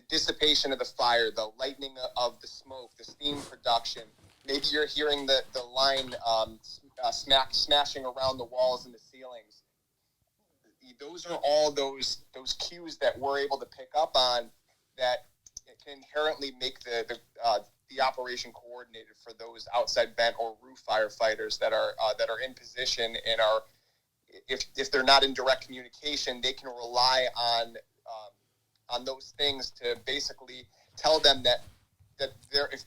dissipation of the fire, the lightning of the smoke, the steam production. Maybe you're hearing the line smashing around the walls and the ceilings. Those are all those cues that we're able to pick up on that can inherently make the operation coordinated for those outside vent or roof firefighters that are in position and are, if they're not in direct communication, they can rely on those things to basically tell them that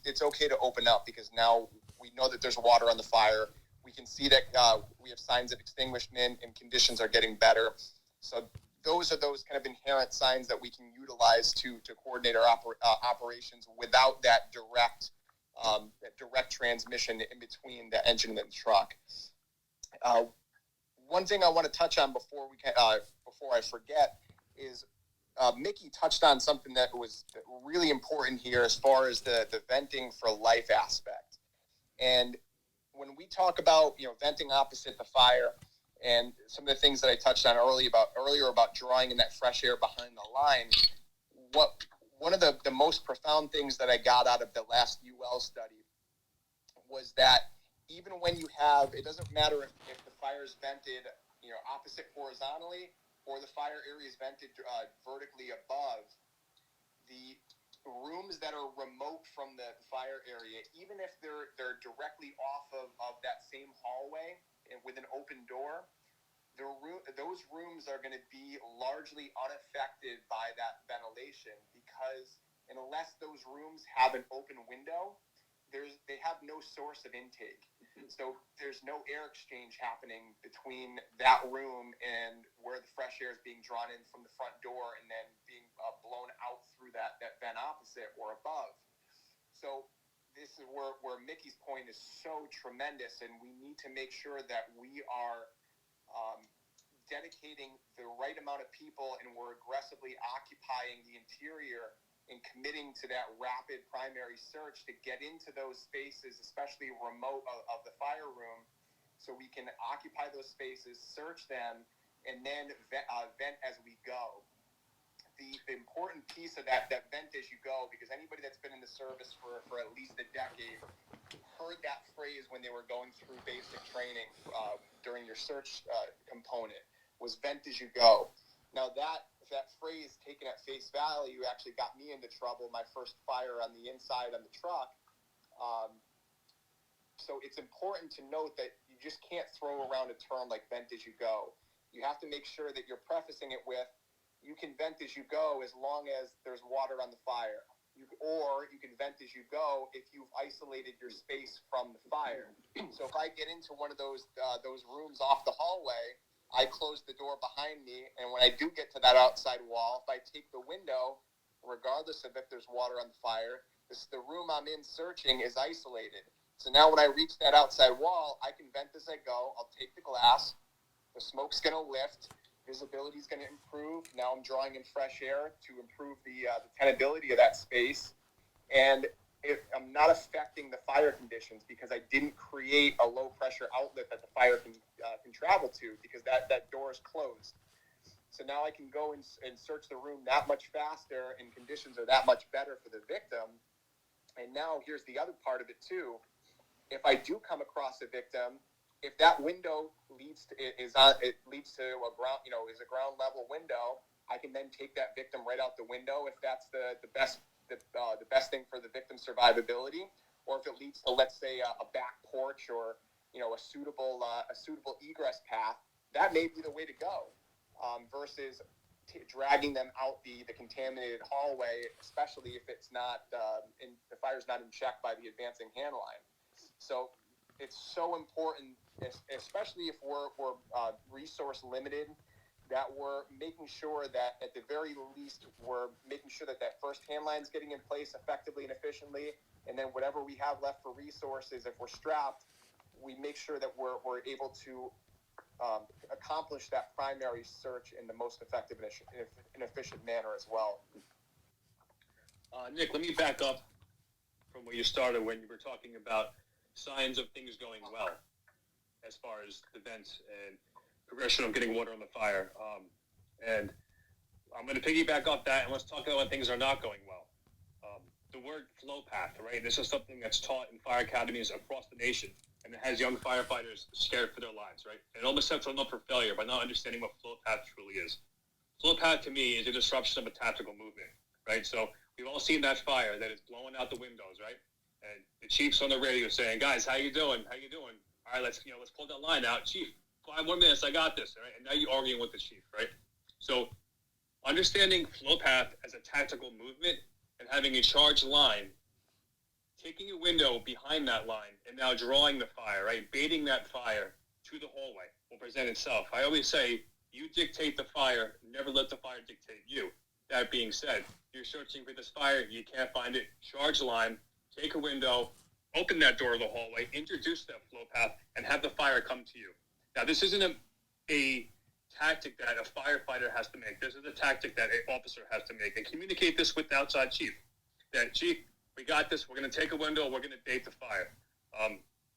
it's okay to open up, because now we know that there's water on the fire. We can see that we have signs of extinguishment and conditions are getting better. So those are those kind of inherent signs that we can utilize to coordinate our operations without that direct transmission in between the engine and the truck. One thing I want to touch on before I forget is Mickey touched on something that was really important here as far as the venting for life aspect. And when we talk about venting opposite the fire, and some of the things that I touched on earlier about drawing in that fresh air behind the line, one of the most profound things that I got out of the last UL study was that even when you have, it doesn't matter if the fire is vented opposite horizontally or the fire area is vented vertically above, the rooms that are remote from the fire area, even if they're directly off of that same hallway and with an open door, those rooms are going to be largely unaffected by that ventilation, because unless those rooms have an open window, they have no source of intake. So there's no air exchange happening between that room and where the fresh air is being drawn in from the front door and then being blown out through that vent opposite or above. So this is where Mickey's point is so tremendous, and we need to make sure that we are dedicating the right amount of people and we're aggressively occupying the interior and committing to that rapid primary search to get into those spaces, especially remote of the fire room, so we can occupy those spaces, search them, and then vent as we go. The important piece of that vent as you go, because anybody that's been in the service for at least a decade heard that phrase when they were going through basic training during your search component, was vent as you go. Now that phrase taken at face value actually got me into trouble my first fire on the inside on the truck. So it's important to note that you just can't throw around a term like vent as you go. You have to make sure that you're prefacing it with, you can vent as you go as long as there's water on the fire. Or you can vent as you go if you've isolated your space from the fire. So if I get into one of those rooms off the hallway, I close the door behind me, and when I do get to that outside wall, if I take the window, regardless of if there's water on the fire, the room I'm in searching is isolated. So now when I reach that outside wall, I can vent as I go. I'll take the glass. The smoke's going to lift. Visibility is going to improve. Now I'm drawing in fresh air to improve the tenability of that space. And I'm not affecting the fire conditions because I didn't create a low pressure outlet that the fire can travel to, because that door is closed. So now I can go and search the room that much faster, and conditions are that much better for the victim. And now here's the other part of it too. If I do come across a victim, if that window leads to a ground level window, I can then take that victim right out the window if that's the best thing for the victim's survivability, or if it leads to, let's say, a back porch or a suitable egress path, that may be the way to go, versus dragging them out the contaminated hallway, especially if it's not the fire's not in check by the advancing hand line. So it's so important, especially if we're resource limited, that we're making sure that at the very least we're making sure that first hand line is getting in place effectively and efficiently, and then whatever we have left for resources, if we're strapped, we make sure that we're able to accomplish that primary search in the most effective and efficient manner as well. Nick, let me back up from where you started when you were talking about signs of things going well as far as the vents and progression of getting water on the fire. And I'm going to piggyback off that, and let's talk about when things are not going well. The word flow path, right? This is something that's taught in fire academies across the nation, and it has young firefighters scared for their lives, right? And it almost sets them up for failure by not understanding what flow path truly is. Flow path to me is a disruption of a tactical movement, right? So we've all seen that fire that is blowing out the windows, right? And the chief's on the radio saying, "Guys, how you doing? How you doing? All right, let's pull that line out, Chief. 5 more minutes, I got this, all right?" And now you're arguing with the chief, right? So understanding flow path as a tactical movement and having a charged line, taking a window behind that line and now drawing the fire, right? Baiting that fire to the hallway will present itself. I always say, you dictate the fire, never let the fire dictate you. That being said, you're searching for this fire, you can't find it, charge the line, take a window, open that door of the hallway, introduce that flow path, and have the fire come to you. Now, this isn't a tactic that a firefighter has to make. This is a tactic that an officer has to make. And communicate this with the outside chief. That, "Chief, we got this. We're going to take a window. We're going to bait the fire."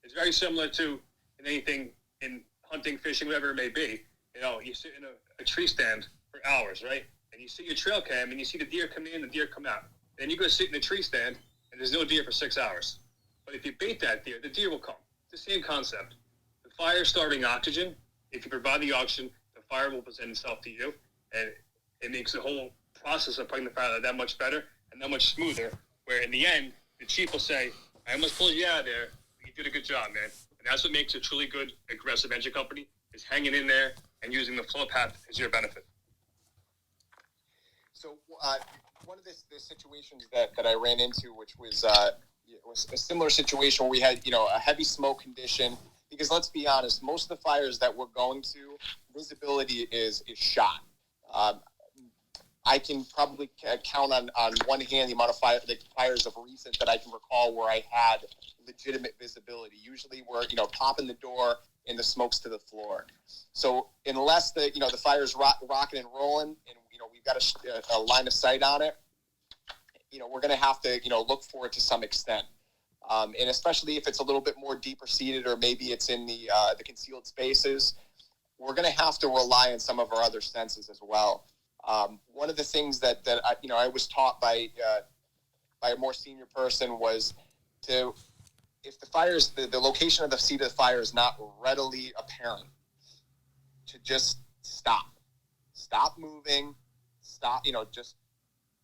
It's very similar to anything in hunting, fishing, whatever it may be. You sit in a tree stand for hours, right? And you see your trail cam, and you see the deer come in, the deer come out. Then you go sit in a tree stand, and there's no deer for 6 hours. But if you bait that deer, the deer will come. It's the same concept. The fire is starving oxygen. If you provide the oxygen, the fire will present itself to you, and it makes the whole process of putting the fire out that much better and that much smoother, where in the end, the chief will say, "I almost pulled you out of there, but you did a good job, man." And that's what makes a truly good, aggressive engine company, is hanging in there and using the flow path as your benefit. So one of the situations that I ran into, which was a similar situation where we had, a heavy smoke condition, because let's be honest, most of the fires that we're going to, visibility is shot. I can probably count on one hand the amount of fires of recent that I can recall where I had legitimate visibility. Usually we're, popping the door and the smoke's to the floor. So unless the fire's rocking and rolling and, we've got a line of sight on it, we're going to have to, look for it to some extent. And especially if it's a little bit more deeper seated, or maybe it's in the concealed spaces, we're going to have to rely on some of our other senses as well. One of the things that I was taught by a more senior person was if the fire's the location of the seat of the fire is not readily apparent, to just stop moving, just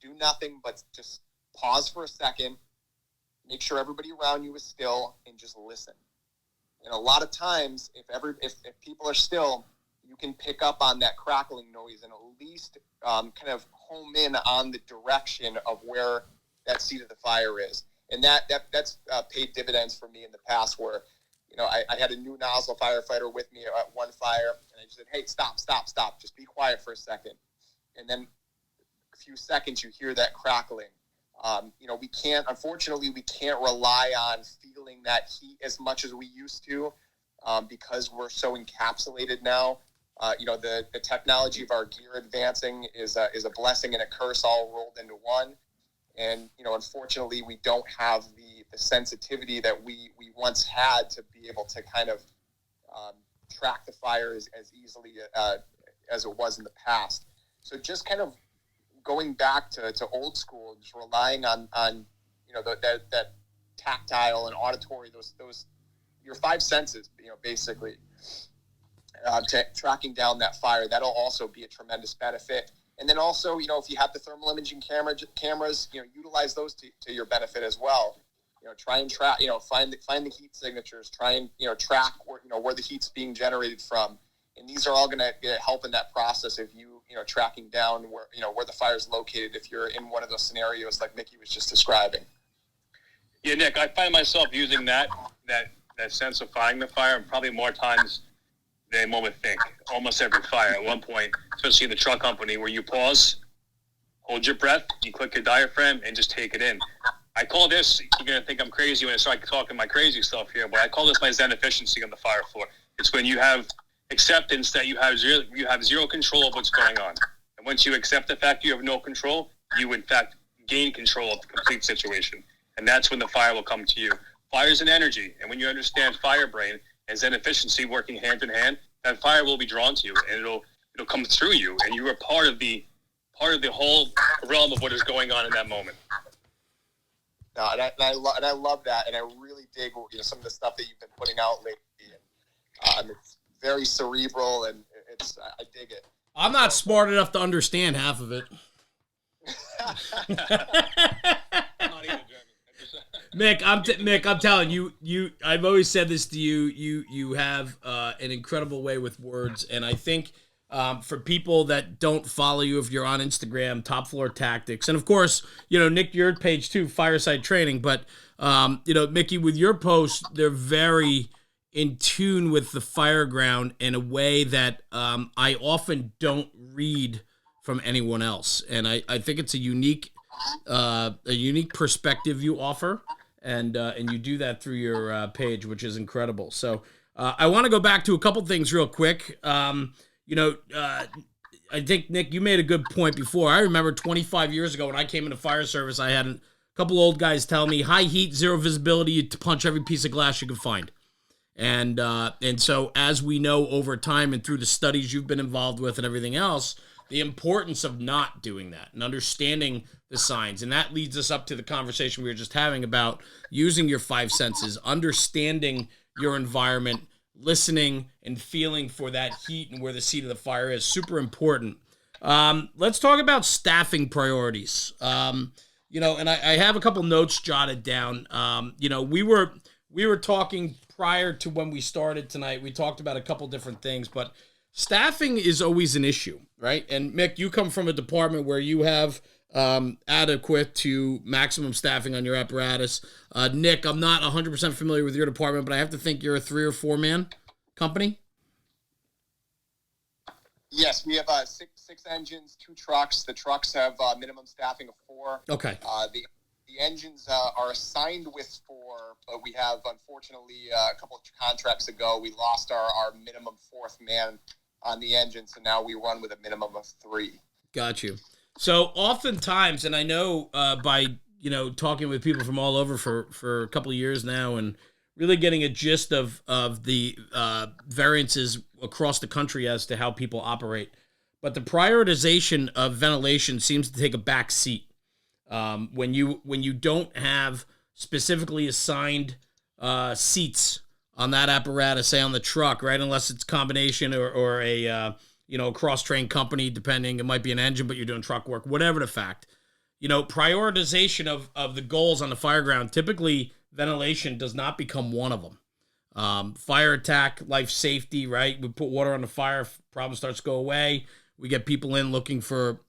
do nothing, but just pause for a second, make sure everybody around you is still, and just listen. And a lot of times, if people are still, you can pick up on that crackling noise and at least kind of home in on the direction of where that seat of the fire is. And that's paid dividends for me in the past, where I had a new nozzle firefighter with me at one fire, and I just said, "Hey, stop, just be quiet for a second." And then a few seconds, you hear that crackling. Unfortunately, we can't rely on feeling that heat as much as we used to, because we're so encapsulated now. The technology of our gear advancing is a blessing and a curse all rolled into one. And, unfortunately, we don't have the sensitivity that we once had to be able to kind of track the fire as easily as it was in the past. So just kind of going back to old school, just relying on that tactile and auditory, those your 5 senses, basically, tracking down that fire, that'll also be a tremendous benefit. And then also, if you have the thermal imaging cameras, utilize those to your benefit as well. Try and track, find the heat signatures, try and, track where the heat's being generated from. And these are all going to help in that process of you tracking down where the fire is located if you're in one of those scenarios like Mickey was just describing. Yeah, Nick, I find myself using that sense of finding the fire, and probably more times than one would think. Almost every fire at one point, especially in the truck company, where you pause, hold your breath, you click your diaphragm, and just take it in. I call this, you're going to think I'm crazy when I start talking my crazy stuff here, but I call this my Zen efficiency on the fire floor. It's when you have acceptance that you have zero control of what's going on. And once you accept the fact you have no control, you in fact gain control of the complete situation. And that's when the fire will come to you. Fire is an energy, and when you understand fire brain and Zen efficiency working hand in hand, that fire will be drawn to you, and it'll come through you, and you are part of the part of the whole realm of what is going on in that moment. No, and I love that, and I really dig some of the stuff that you've been putting out lately, and it's very cerebral, and I dig it. I'm not smart enough to understand half of it. I'm not either, Jeremy. Mick, I'm telling you, I've always said this to you. You have an incredible way with words, and I think for people that don't follow you, if you're on Instagram, Top Floor Tactics, and of course, Nick, your page too, Fireside Training. But Mickey, with your posts, they're very in tune with the fireground in a way that I often don't read from anyone else, and I think it's a unique perspective you offer, and you do that through your page, which is incredible. So I want to go back to a couple things real quick. I think, Nick, you made a good point before. I remember 25 years ago when I came into fire service, I had a couple old guys tell me, high heat, zero visibility, to punch every piece of glass you can find. And so as we know over time and through the studies you've been involved with and everything else, the importance of not doing that and understanding the signs. And that leads us up to the conversation we were just having about using your five senses, understanding your environment, listening and feeling for that heat and where the seat of the fire is. Super important. Let's talk about staffing priorities. And I have a couple notes jotted down. We were talking prior to when we started tonight. We talked about a couple different things, but staffing is always an issue, right? And Mick, you come from a department where you have adequate to maximum staffing on your apparatus. Nick, I'm not 100% familiar with your department, but I have to think you're a 3 or 4 man company. Yes, we have six engines, 2 trucks. The trucks have minimum staffing of 4. Okay. The engines are assigned with 4, but we have, unfortunately, a couple of contracts ago, we lost our minimum 4th man on the engine, so now we run with a minimum of 3. Got you. So oftentimes, and I know by talking with people from all over for a couple of years now, and really getting a gist of the variances across the country as to how people operate, but the prioritization of ventilation seems to take a back seat. When you don't have specifically assigned seats on that apparatus, say on the truck, right? Unless it's a combination or a cross-trained company, depending, it might be an engine, but you're doing truck work, whatever the fact. Prioritization of the goals on the fireground, typically ventilation does not become one of them. Fire attack, life safety, right? We put water on the fire, problem starts to go away. We get people in looking for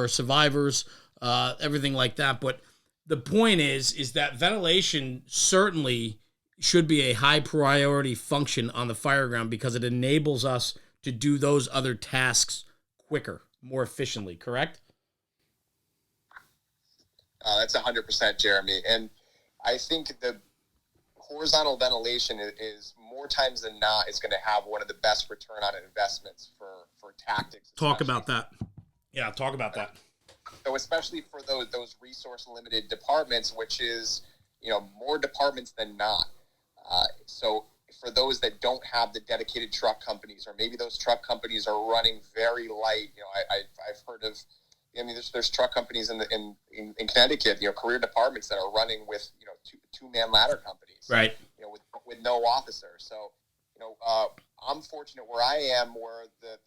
survivors. Everything like that. But the point is that ventilation certainly should be a high priority function on the fireground because it enables us to do those other tasks quicker, more efficiently, correct? That's 100%, Jeremy. And I think the horizontal ventilation is more times than not is going to have one of the best return on investments for tactics. Talk about that. Yeah, talk about that. So especially for those resource limited departments, which is, more departments than not. So for those that don't have the dedicated truck companies, or maybe those truck companies are running very light, I've heard of, there's truck companies in Connecticut, career departments that are running with, 2-man ladder companies, right? With no officer. So, I'm fortunate where I am, where the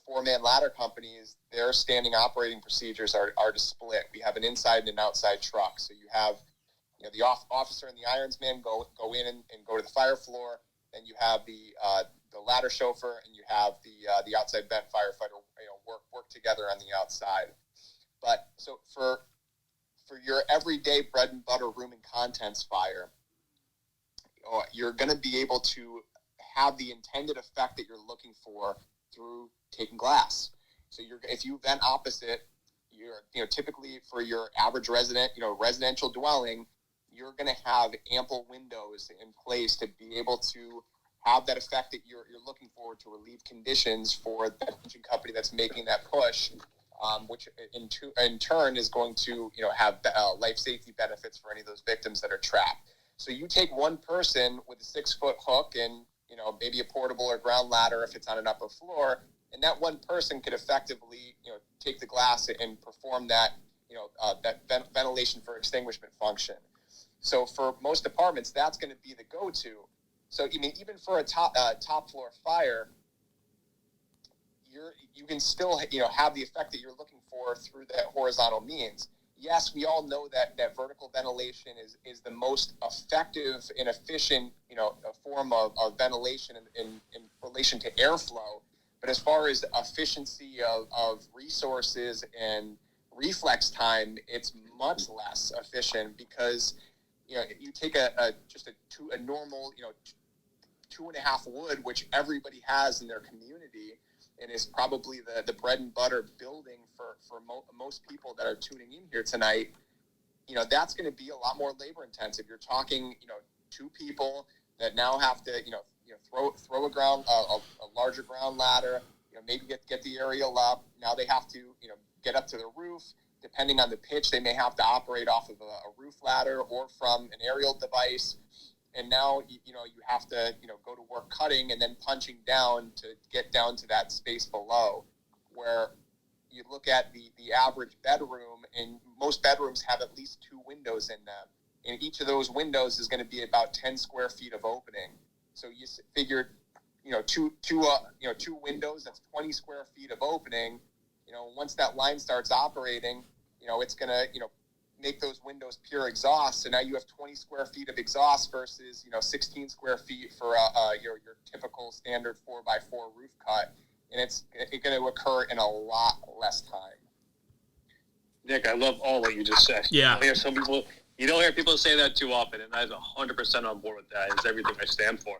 4-man ladder companies, their standing operating procedures are to split. We have an inside and an outside truck. So you have, the officer and the ironsman go in and go to the fire floor. Then you have the ladder chauffeur, and you have the outside vent firefighter, work together on the outside. But so for your everyday bread and butter room and contents fire, you're going to be able to have the intended effect that you're looking for through taking glass. So if you vent opposite, you're typically for your average resident, residential dwelling, you're going to have ample windows in place to be able to have that effect that you're looking for to relieve conditions for the engine company that's making that push, which in turn is going to have life safety benefits for any of those victims that are trapped. So you take one person with a 6-foot hook and maybe a portable or ground ladder if it's on an upper floor, and that one person could effectively take the glass and perform that, ventilation for extinguishment function. So for most apartments, that's going to be the go-to. So I mean, even for a top floor fire, you can still have the effect that you're looking for through that horizontal means. Yes, we all know that vertical ventilation is the most effective and efficient form of ventilation in relation to airflow. But as far as efficiency of resources and reflex time, it's much less efficient because you take a normal 2.5 wood, which everybody has in their community, and is probably the bread and butter building for most people that are tuning in here tonight. That's going to be a lot more labor intensive. You're talking 2 people that now have to throw a larger ground ladder, maybe get the aerial up. Now they have to get up to the roof. Depending on the pitch, they may have to operate off of a roof ladder or from an aerial device. And now, you have to, go to work cutting and then punching down to get down to that space below, where you look at the average bedroom, and most bedrooms have at least 2 windows in them. And each of those windows is going to be about 10 square feet of opening. So you figure, two windows, that's 20 square feet of opening. Once that line starts operating, it's going to, make those windows pure exhaust. So now you have 20 square feet of exhaust versus 16 square feet for your typical standard 4x4 roof cut, and it's going to occur in a lot less time. Nick, I love all that you just said. Yeah. You don't hear people say that too often, and I'm 100% on board with that. It's everything I stand for.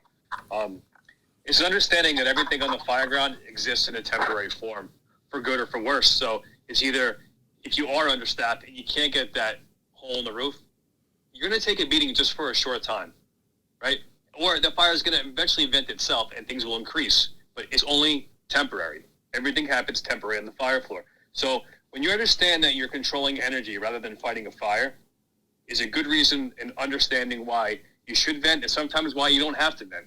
It's an understanding that everything on the fire ground exists in a temporary form, for good or for worse. So it's either, if you are understaffed and you can't get that hole in the roof, you're going to take a beating just for a short time, right? Or the fire is going to eventually vent itself and things will increase, but it's only temporary. Everything happens temporary on the fire floor. So when you understand that you're controlling energy rather than fighting a fire, is a good reason and understanding why you should vent, and sometimes why you don't have to vent.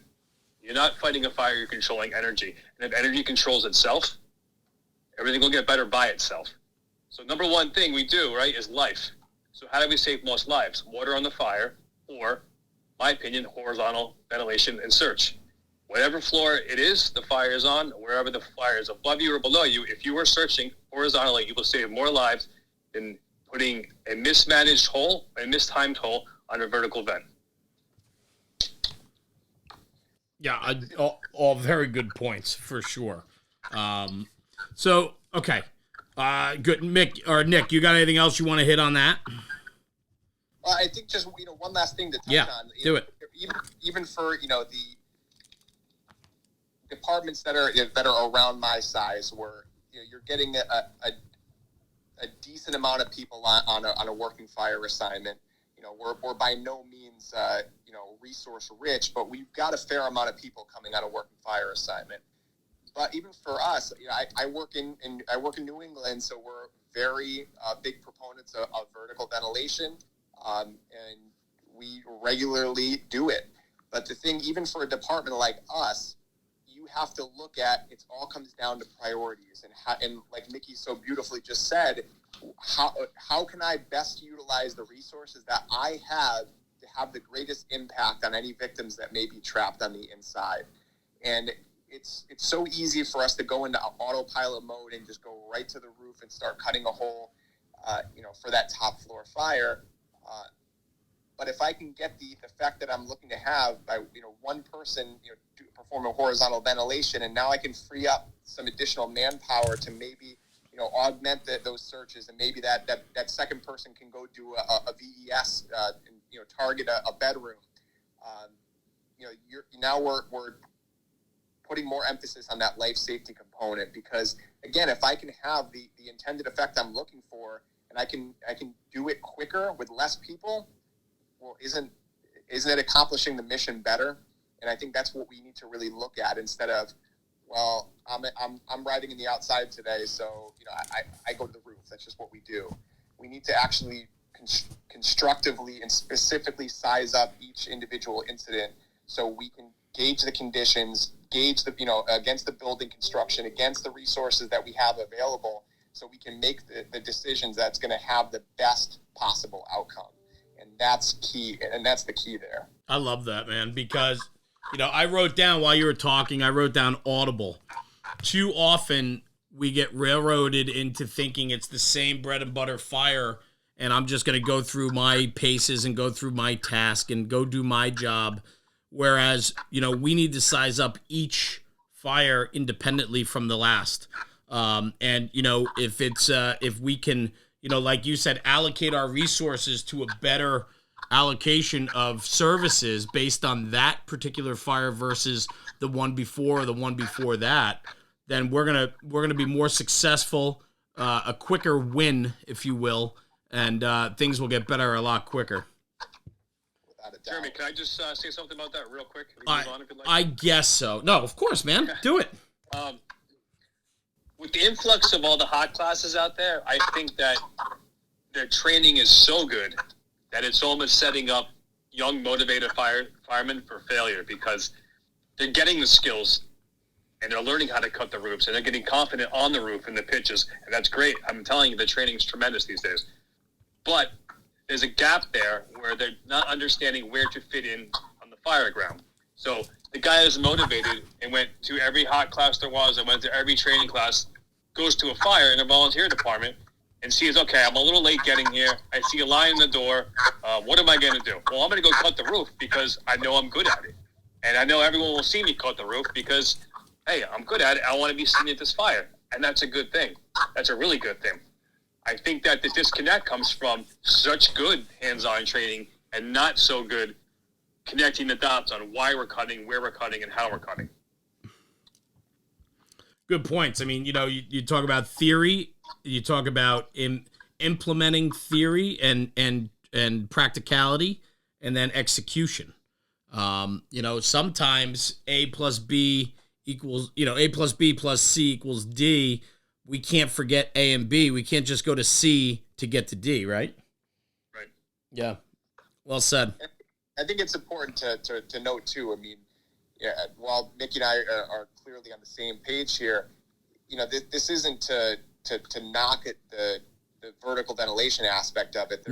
You're not fighting a fire, you're controlling energy. And if energy controls itself, everything will get better by itself. So number one thing we do, right, is life. So how do we save most lives? Water on the fire, or, my opinion, horizontal ventilation and search. Whatever floor it is, the fire is on, wherever the fire is above you or below you, if you are searching horizontally, you will save more lives than putting a mismanaged hole, a mistimed hole, on a vertical vent. Yeah, all very good points for sure. So okay, good. Mick or Nick, you got anything else you want to hit on that? I think just one last thing to touch on. Do it. Even for the departments that are around my size, where you're getting a decent amount of people on a working fire assignment. We're by no means resource rich, but we've got a fair amount of people coming on a working fire assignment. But even for us, I work in New England, so we're very big proponents of vertical ventilation, and we regularly do it. But the thing, even for a department like us, you have to look at, it all comes down to priorities, and like Mickey so beautifully just said, how can I best utilize the resources that I have to have the greatest impact on any victims that may be trapped on the inside. And it's so easy for us to go into autopilot mode and just go right to the roof and start cutting a hole, for that top floor fire. But if I can get the effect that I'm looking to have by, one person, performing horizontal ventilation, and now I can free up some additional manpower to maybe, augment those searches, and maybe that second person can go do a VES, and, target a bedroom. Now we're putting more emphasis on that life safety component, because again, if I can have the intended effect I'm looking for, and I can do it quicker with less people, well, isn't it accomplishing the mission better? And I think that's what we need to really look at, instead of, well, I'm riding in the outside today, so I go to the roof. That's just what we do. We need to actually constructively and specifically size up each individual incident, so we can gauge the conditions, gauge the against the building construction, against the resources that we have available, so we can make the decisions that's going to have the best possible outcome. And that's key. And that's the key there. I love that, man, because, I wrote down while you were talking, I wrote down audible. Too often we get railroaded into thinking it's the same bread and butter fire, and I'm just going to go through my paces and go through my task and go do my job. Whereas, we need to size up each fire independently from the last. If we can, like you said, allocate our resources to a better allocation of services based on that particular fire versus the one before or the one before that, then we're gonna be more successful, a quicker win, if you will, and things will get better a lot quicker. Jeremy, can I just say something about that real quick? I guess so. No, of course, man. Do it. With the influx of all the hot classes out there, I think that their training is so good that it's almost setting up young, motivated firemen for failure, because they're getting the skills and they're learning how to cut the roofs and they're getting confident on the roof and the pitches, and that's great. I'm telling you, the training is tremendous these days. But there's a gap there where they're not understanding where to fit in on the fire ground. So the guy is motivated and went to every hot class there was and went to every training class, goes to a fire in a volunteer department and sees, okay, I'm a little late getting here. I see a line in the door. What am I going to do? Well, I'm going to go cut the roof because I know I'm good at it. And I know everyone will see me cut the roof because, hey, I'm good at it. I want to be seen at this fire. And that's a good thing. That's a really good thing. I think that the disconnect comes from such good hands-on training and not so good connecting the dots on why we're cutting, where we're cutting, and how we're cutting. Good points. I mean, you talk about theory, you talk about implementing theory and practicality, and then execution. Sometimes A plus B equals, A plus B plus C equals D. We can't forget A and B. We can't just go to C to get to D, right? Right. Yeah. Well said. I think it's important to note, too, I mean, while Mickey and I are clearly on the same page here, this isn't to knock at the vertical ventilation aspect of it.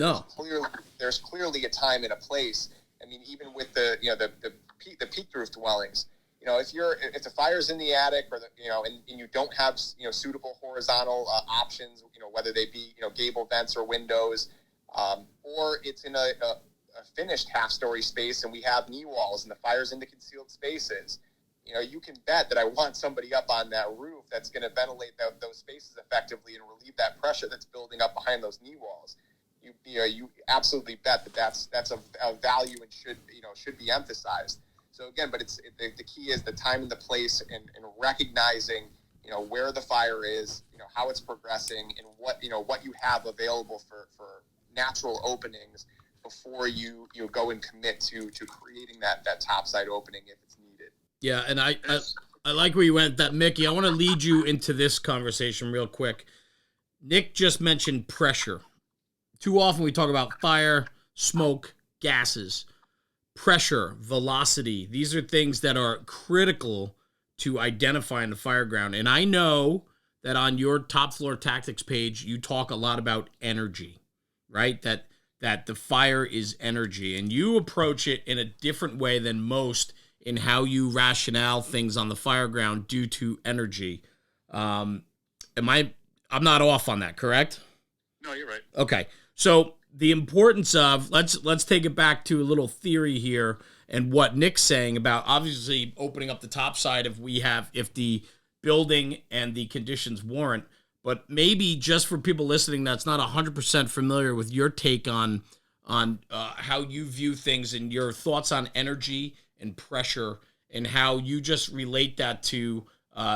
There's clearly a time and a place. I mean, even with the peaked roof dwellings, if the fire's in the attic or and you don't have suitable horizontal options, whether they be gable vents or windows, or it's in a finished half-story space and we have knee walls and the fire's in the concealed spaces, you can bet that I want somebody up on that roof that's going to ventilate those spaces effectively and relieve that pressure that's building up behind those knee walls. You absolutely bet that's a value and should be emphasized. So again, but the key is the time and the place and recognizing where the fire is, how it's progressing, and what you have available for natural openings before you go and commit to creating that topside opening if it's needed. Yeah, and I like where you went. That Mickey, I want to lead you into this conversation real quick. Nick just mentioned pressure. Too often we talk about fire, smoke, gases. Pressure, velocity, these are things that are critical to identifying the fire ground. And I know that on your Top Floor Tactics page, you talk a lot about energy, right? That the fire is energy, and you approach it in a different way than most in how you rationale things on the fire ground due to energy. I'm not off on that, correct? No, you're right. Okay. So the importance of, let's take it back to a little theory here and what Nick's saying about obviously opening up the top side if the building and the conditions warrant, but maybe just for people listening that's not 100% familiar with your take on how you view things and your thoughts on energy and pressure and how you just relate that to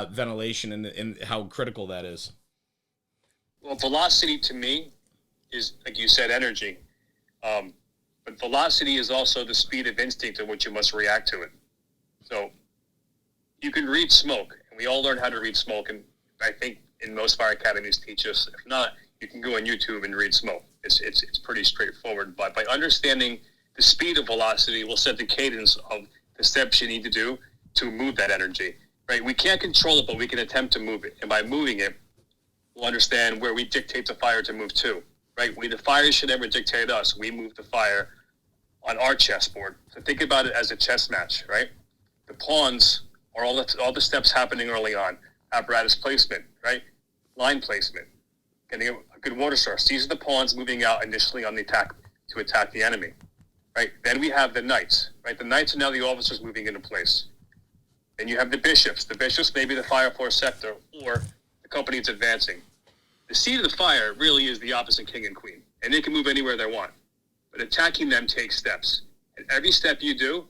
ventilation and how critical that is. Well, velocity to me is, like you said, energy. But velocity is also the speed of instinct in which you must react to it. So you can read smoke, and we all learn how to read smoke, and I think in most fire academies teach us. If not, you can go on YouTube and read smoke. It's pretty straightforward. But by understanding the speed of velocity will set the cadence of the steps you need to do to move that energy. Right? We can't control it, but we can attempt to move it. And by moving it, will understand where we dictate the fire to move to, right? The fire should never dictate us. We move the fire on our chessboard. So think about it as a chess match, right? The pawns are all the steps happening early on. Apparatus placement, right? Line placement, getting a good water source. These are the pawns moving out initially on the attack to attack the enemy, right? Then we have the knights, right? The knights are now the officers moving into place. Then you have the bishops. The bishops may be the fire force sector or the company that's advancing. The seat of the fire really is the opposite king and queen, and they can move anywhere they want. But attacking them takes steps, and every step you do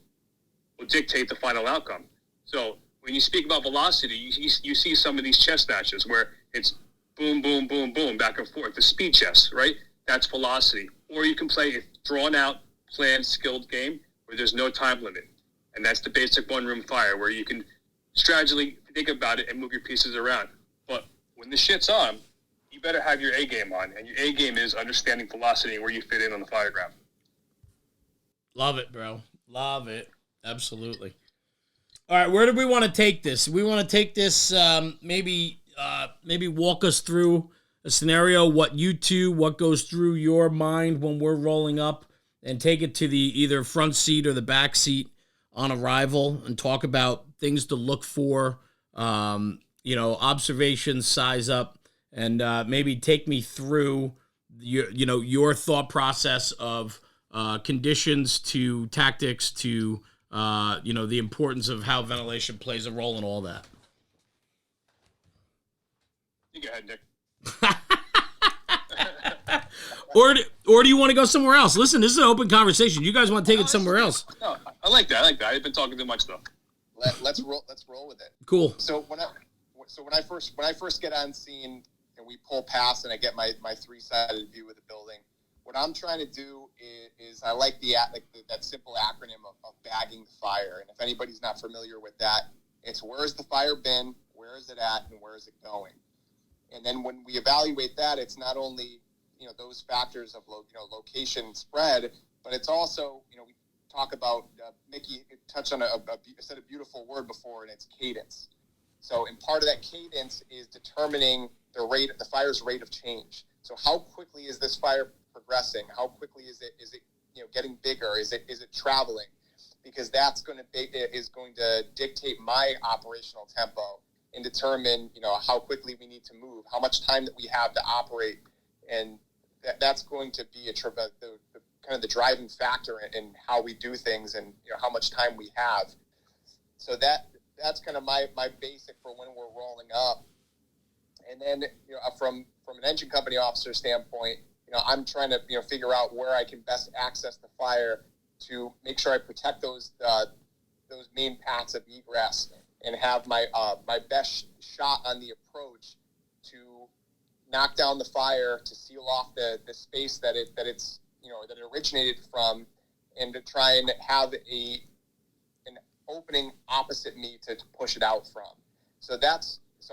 will dictate the final outcome. So when you speak about velocity, you see some of these chess matches where it's boom, boom, boom, boom, back and forth. The speed chess, right? That's velocity. Or you can play a drawn-out, planned, skilled game where there's no time limit. And that's the basic one-room fire where you can strategically think about it and move your pieces around. But when the shit's on, you better have your A game on. And your A game is understanding velocity and where you fit in on the fire graph. Love it, bro. Love it. Absolutely. All right, where do we want to take this? We want to take this, maybe walk us through a scenario, what goes through your mind when we're rolling up, and take it to the either front seat or the back seat on arrival and talk about things to look for, observations, size up, and maybe take me through your thought process of conditions to tactics to the importance of how ventilation plays a role in all that. You go ahead, Nick. Or do you want to go somewhere else? Listen, this is an open conversation. You guys want to take it somewhere else? No, I like that. I've been talking too much though. Let's roll with it. Cool. So when I first get on scene and we pull past and I get my 3-sided view of the building, what I'm trying to do is I like that simple acronym of bagging the fire. And if anybody's not familiar with that, it's where's the fire been, where is it at, and where is it going? And then when we evaluate that, it's not only those factors of location spread, but it's also we talk about Mickey touched on said a beautiful word before, and it's cadence. So, and part of that cadence is determining the fire's rate of change. So, how quickly is this fire progressing? How quickly is it getting bigger? Is it traveling? Because that's going to dictate my operational tempo and determine how quickly we need to move, how much time that we have to operate, and that's going to be the driving factor in how we do things and how much time we have. So that's kind of my basic for when we're rolling up. And then from an engine company officer standpoint, I'm trying to figure out where I can best access the fire to make sure I protect those main paths of egress and have my best shot on the approach to knock down the fire, to seal off the space that it originated from, and to try and have an opening opposite me to push it out from. So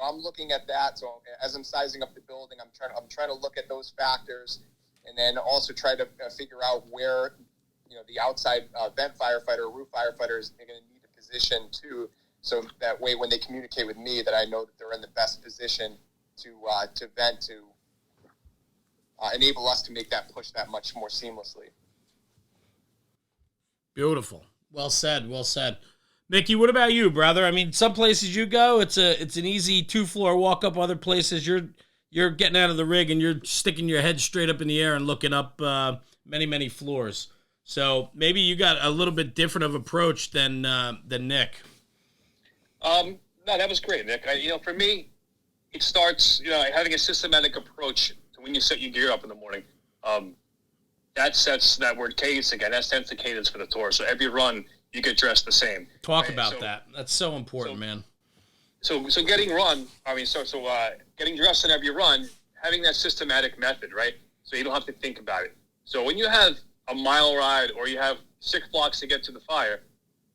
I'm looking at that. So as I'm sizing up the building, I'm trying to look at those factors, and then also try to figure out where the outside vent firefighter or roof firefighter is going to need to position too. So that way, when they communicate with me, that I know that they're in the best position to vent, to enable us to make that push that much more seamlessly. Beautiful. Well said. Well said. Mickey, what about you, brother? I mean, some places you go, it's an easy 2-floor walk up. Other places you're getting out of the rig and you're sticking your head straight up in the air and looking up many, many floors. So maybe you got a little bit different of approach than Nick. No, that was great, Nick. For me, it starts, having a systematic approach to when you set your gear up in the morning. That sets that word cadence again. That sets the cadence for the tour. So every run, you get dressed the same. Talk about that. That's so important, man. So getting getting dressed in every run, having that systematic method, right? So you don't have to think about it. So when you have a mile ride or you have 6 blocks to get to the fire,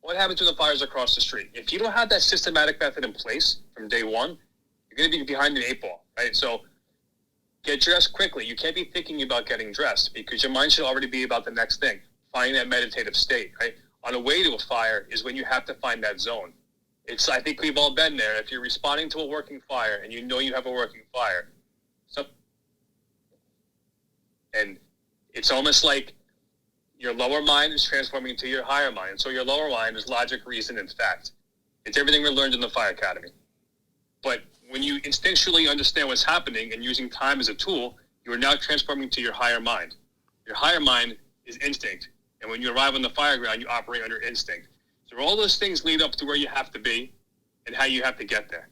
what happens when the fire's across the street? If you don't have that systematic method in place from day one, you're going to be behind the 8 ball, right? So get dressed quickly. You can't be thinking about getting dressed because your mind should already be about the next thing, finding that meditative state, right? On the way to a fire is when you have to find that zone. I think we've all been there. If you're responding to a working fire and you know you have a working fire, So, and it's almost like your lower mind is transforming into your higher mind. So your lower mind is logic, reason, and fact. It's everything we learned in the Fire Academy. But when you instinctually understand what's happening and using time as a tool, you are now transforming to your higher mind. Your higher mind is instinct. And when you arrive on the fire ground, you operate under instinct. So all those things lead up to where you have to be and how you have to get there.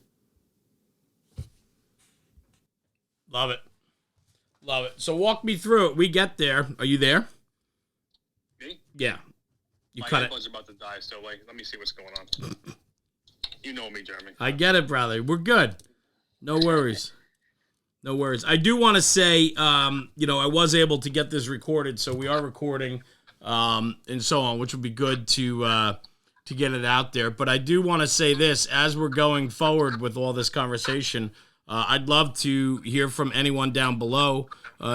Love it. Love it. So walk me through it. We get there. Are you there? Me? Yeah. You My cut it. earbuds are about to die, so let me see what's going on. You know me, Jeremy. I get it, brother. We're good. No worries. No worries. I do want to say, I was able to get this recorded, so we are recording, and so on, which would be good to get it out there. But I do want to say this, as we're going forward with all this conversation, I'd love to hear from anyone down below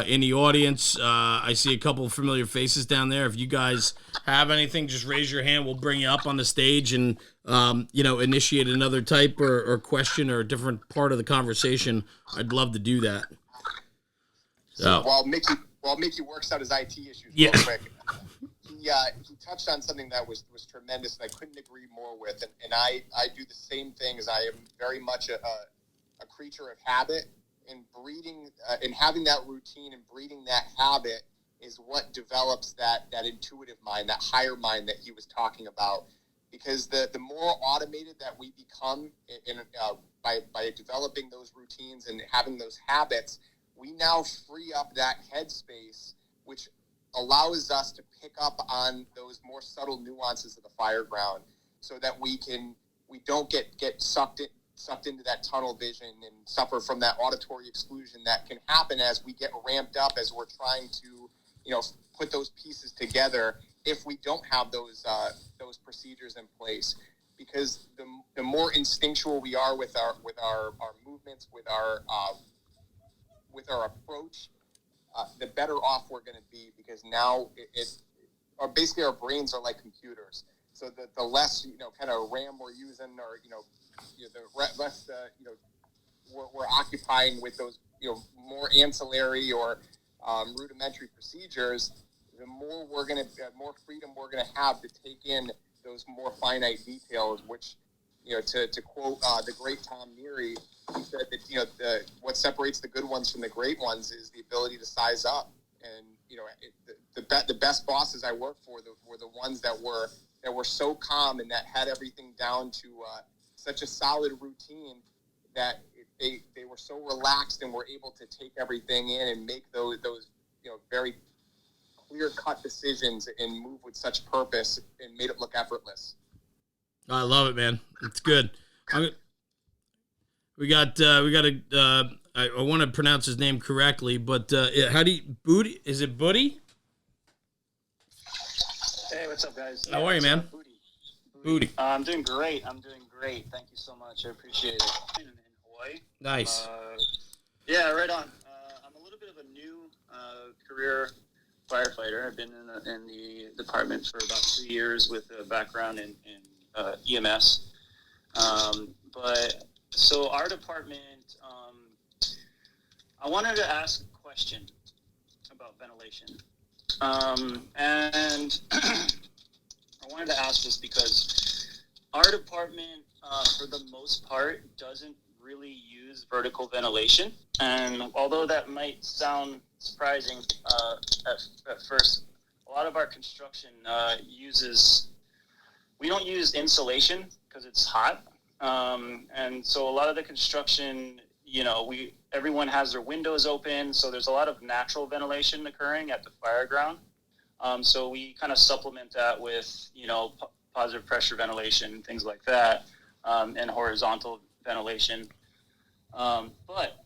in the audience. I see a couple of familiar faces down there. If you guys have anything, just raise your hand. We'll bring you up on the stage and, initiate another type or question or a different part of the conversation. I'd love to do that. So while Mickey works out his IT issues real quick, he touched on something that was tremendous, and I couldn't agree more with. And I do the same thing, as I am very much a creature of habit, and breeding and having that routine and breeding that habit is what develops that intuitive mind, that higher mind that he was talking about. Because the more automated that we become by developing those routines and having those habits, we now free up that headspace, which allows us to pick up on those more subtle nuances of the fire ground, so that we don't get sucked into that tunnel vision and suffer from that auditory exclusion that can happen as we get ramped up, as we're trying to put those pieces together, if we don't have those procedures in place. Because the more instinctual we are with our movements, with our approach, the better off we're going to be. Because now basically our brains are like computers. So the less kind of RAM we're using, or the less we're occupying with those more ancillary or rudimentary procedures, the more more freedom we're gonna have to take in those more finite details. Which, to quote the great Tom Neary, he said that what separates the good ones from the great ones is the ability to size up. And the best bosses I worked for were the ones that were so calm and that had everything down to such a solid routine that they were so relaxed and were able to take everything in and make those very clear-cut decisions and move with such purpose, and made it look effortless. I love it, man. It's good. We got I want to pronounce his name correctly, but how do you, Booty? Is it Booty? Hey, what's up, guys? How are you, man? Booty. I'm doing great. Thank you so much. I appreciate it. In Hawaii. Nice. Yeah, right on. I'm a little bit of a new career firefighter. I've been in the department for about 3 years with a background in EMS. But so our department, I wanted to ask a question about ventilation. And I wanted to ask this because our department, for the most part, doesn't really use vertical ventilation. And although that might sound surprising at first, a lot of our construction we don't use insulation because it's hot. And so a lot of the construction, everyone has their windows open, so there's a lot of natural ventilation occurring at the fire ground. So we kind of supplement that with, positive pressure ventilation, things like that, and horizontal ventilation. But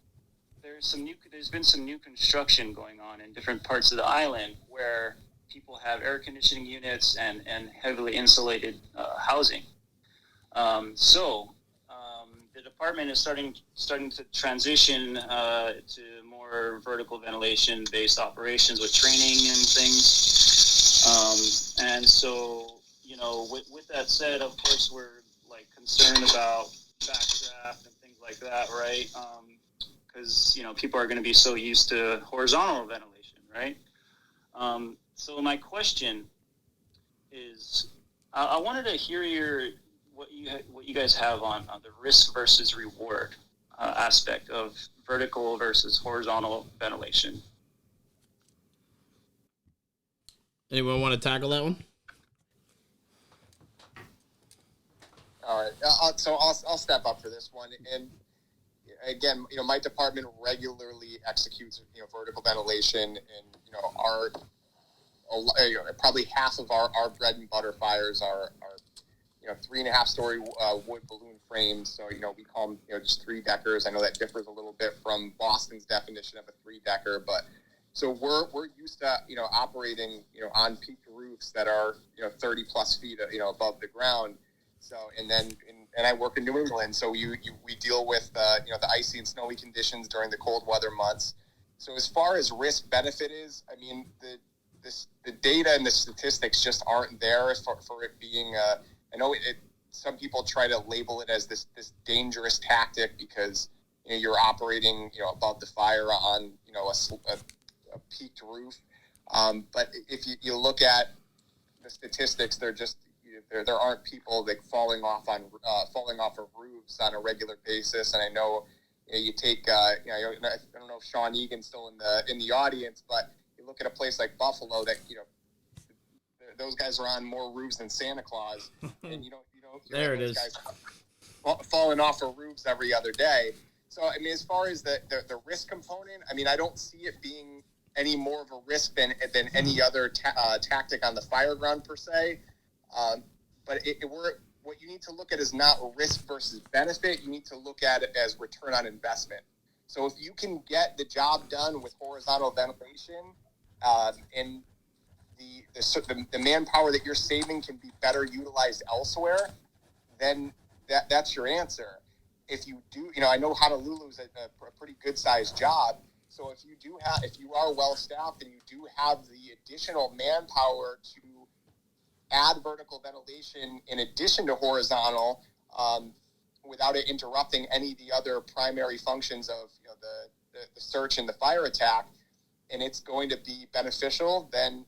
there's been some new construction going on in different parts of the island where people have air conditioning units and heavily insulated housing. So the department is starting to transition to more vertical ventilation based operations with training and things. And so, with that said, of course, we're concerned about backdraft and things like that, right? because people are going to be so used to horizontal ventilation, right? So my question is, I wanted to hear what you guys have on the risk versus reward aspect of vertical versus horizontal ventilation. Anyone want to tackle that one? All right, so I'll step up for this one. And again, my department regularly executes vertical ventilation, and our probably half of our bread and butter fires are 3.5 story wood balloon frames. So we call them just 3-deckers. I know that differs a little bit from Boston's definition of a 3-decker, but so we're used to operating on peaked roofs that are 30 plus feet above the ground. So and I work in New England, so we deal with the icy and snowy conditions during the cold weather months. So as far as risk benefit is, I mean the data and the statistics just aren't there for it being. I know some people try to label it as this dangerous tactic because you're operating above the fire on a peaked roof. But if you look at the statistics, they're just there aren't people like falling off of roofs on a regular basis. And I know you take I don't know if Sean Egan's still in the audience, but you look at a place like Buffalo that those guys are on more roofs than Santa Claus, and you don't there it those is. Guys falling off of roofs every other day. So I mean, as far as the risk component, I mean, I don't see it being any more of a risk than any other tactic on the fire ground per se. But what you need to look at is not risk versus benefit. You need to look at it as return on investment. So if you can get the job done with horizontal ventilation, and the manpower that you're saving can be better utilized elsewhere, then that's your answer. If you do, I know Honolulu's a pretty good sized job. So if you are well staffed and you do have the additional manpower to add vertical ventilation in addition to horizontal, without it interrupting any of the other primary functions of the search and the fire attack, and it's going to be beneficial, then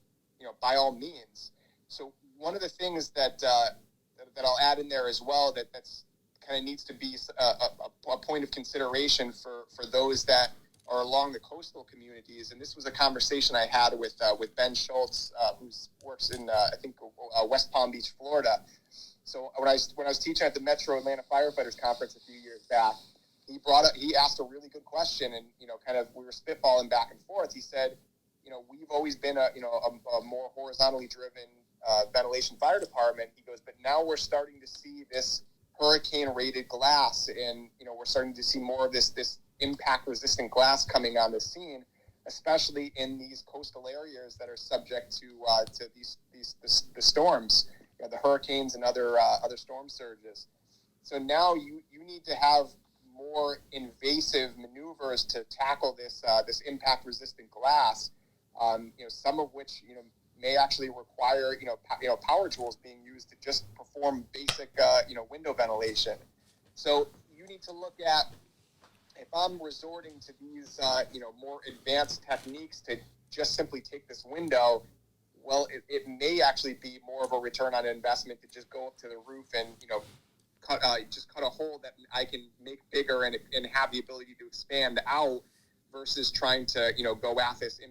by all means. So one of the things that I'll add in there as well that's kind of needs to be a point of consideration for those that are along the coastal communities, and this was a conversation I had with Ben Schultz, who works in I think West Palm Beach, Florida. So when I was teaching at the Metro Atlanta Firefighters Conference a few years back, he asked a really good question, and kind of we were spitballing back and forth. He said, we've always been a more horizontally driven ventilation fire department. He goes, but now we're starting to see this hurricane rated glass, and we're starting to see more of this impact resistant glass coming on the scene, especially in these coastal areas that are subject to the storms, the hurricanes and other storm surges. So now you need to have more invasive maneuvers to tackle this impact resistant glass. Some of which may actually require power tools being used to just perform basic window ventilation. So you need to look at, if I'm resorting to these more advanced techniques to just simply take this window, well, it may actually be more of a return on investment to just go up to the roof and cut a hole that I can make bigger and have the ability to expand out, versus trying to go at this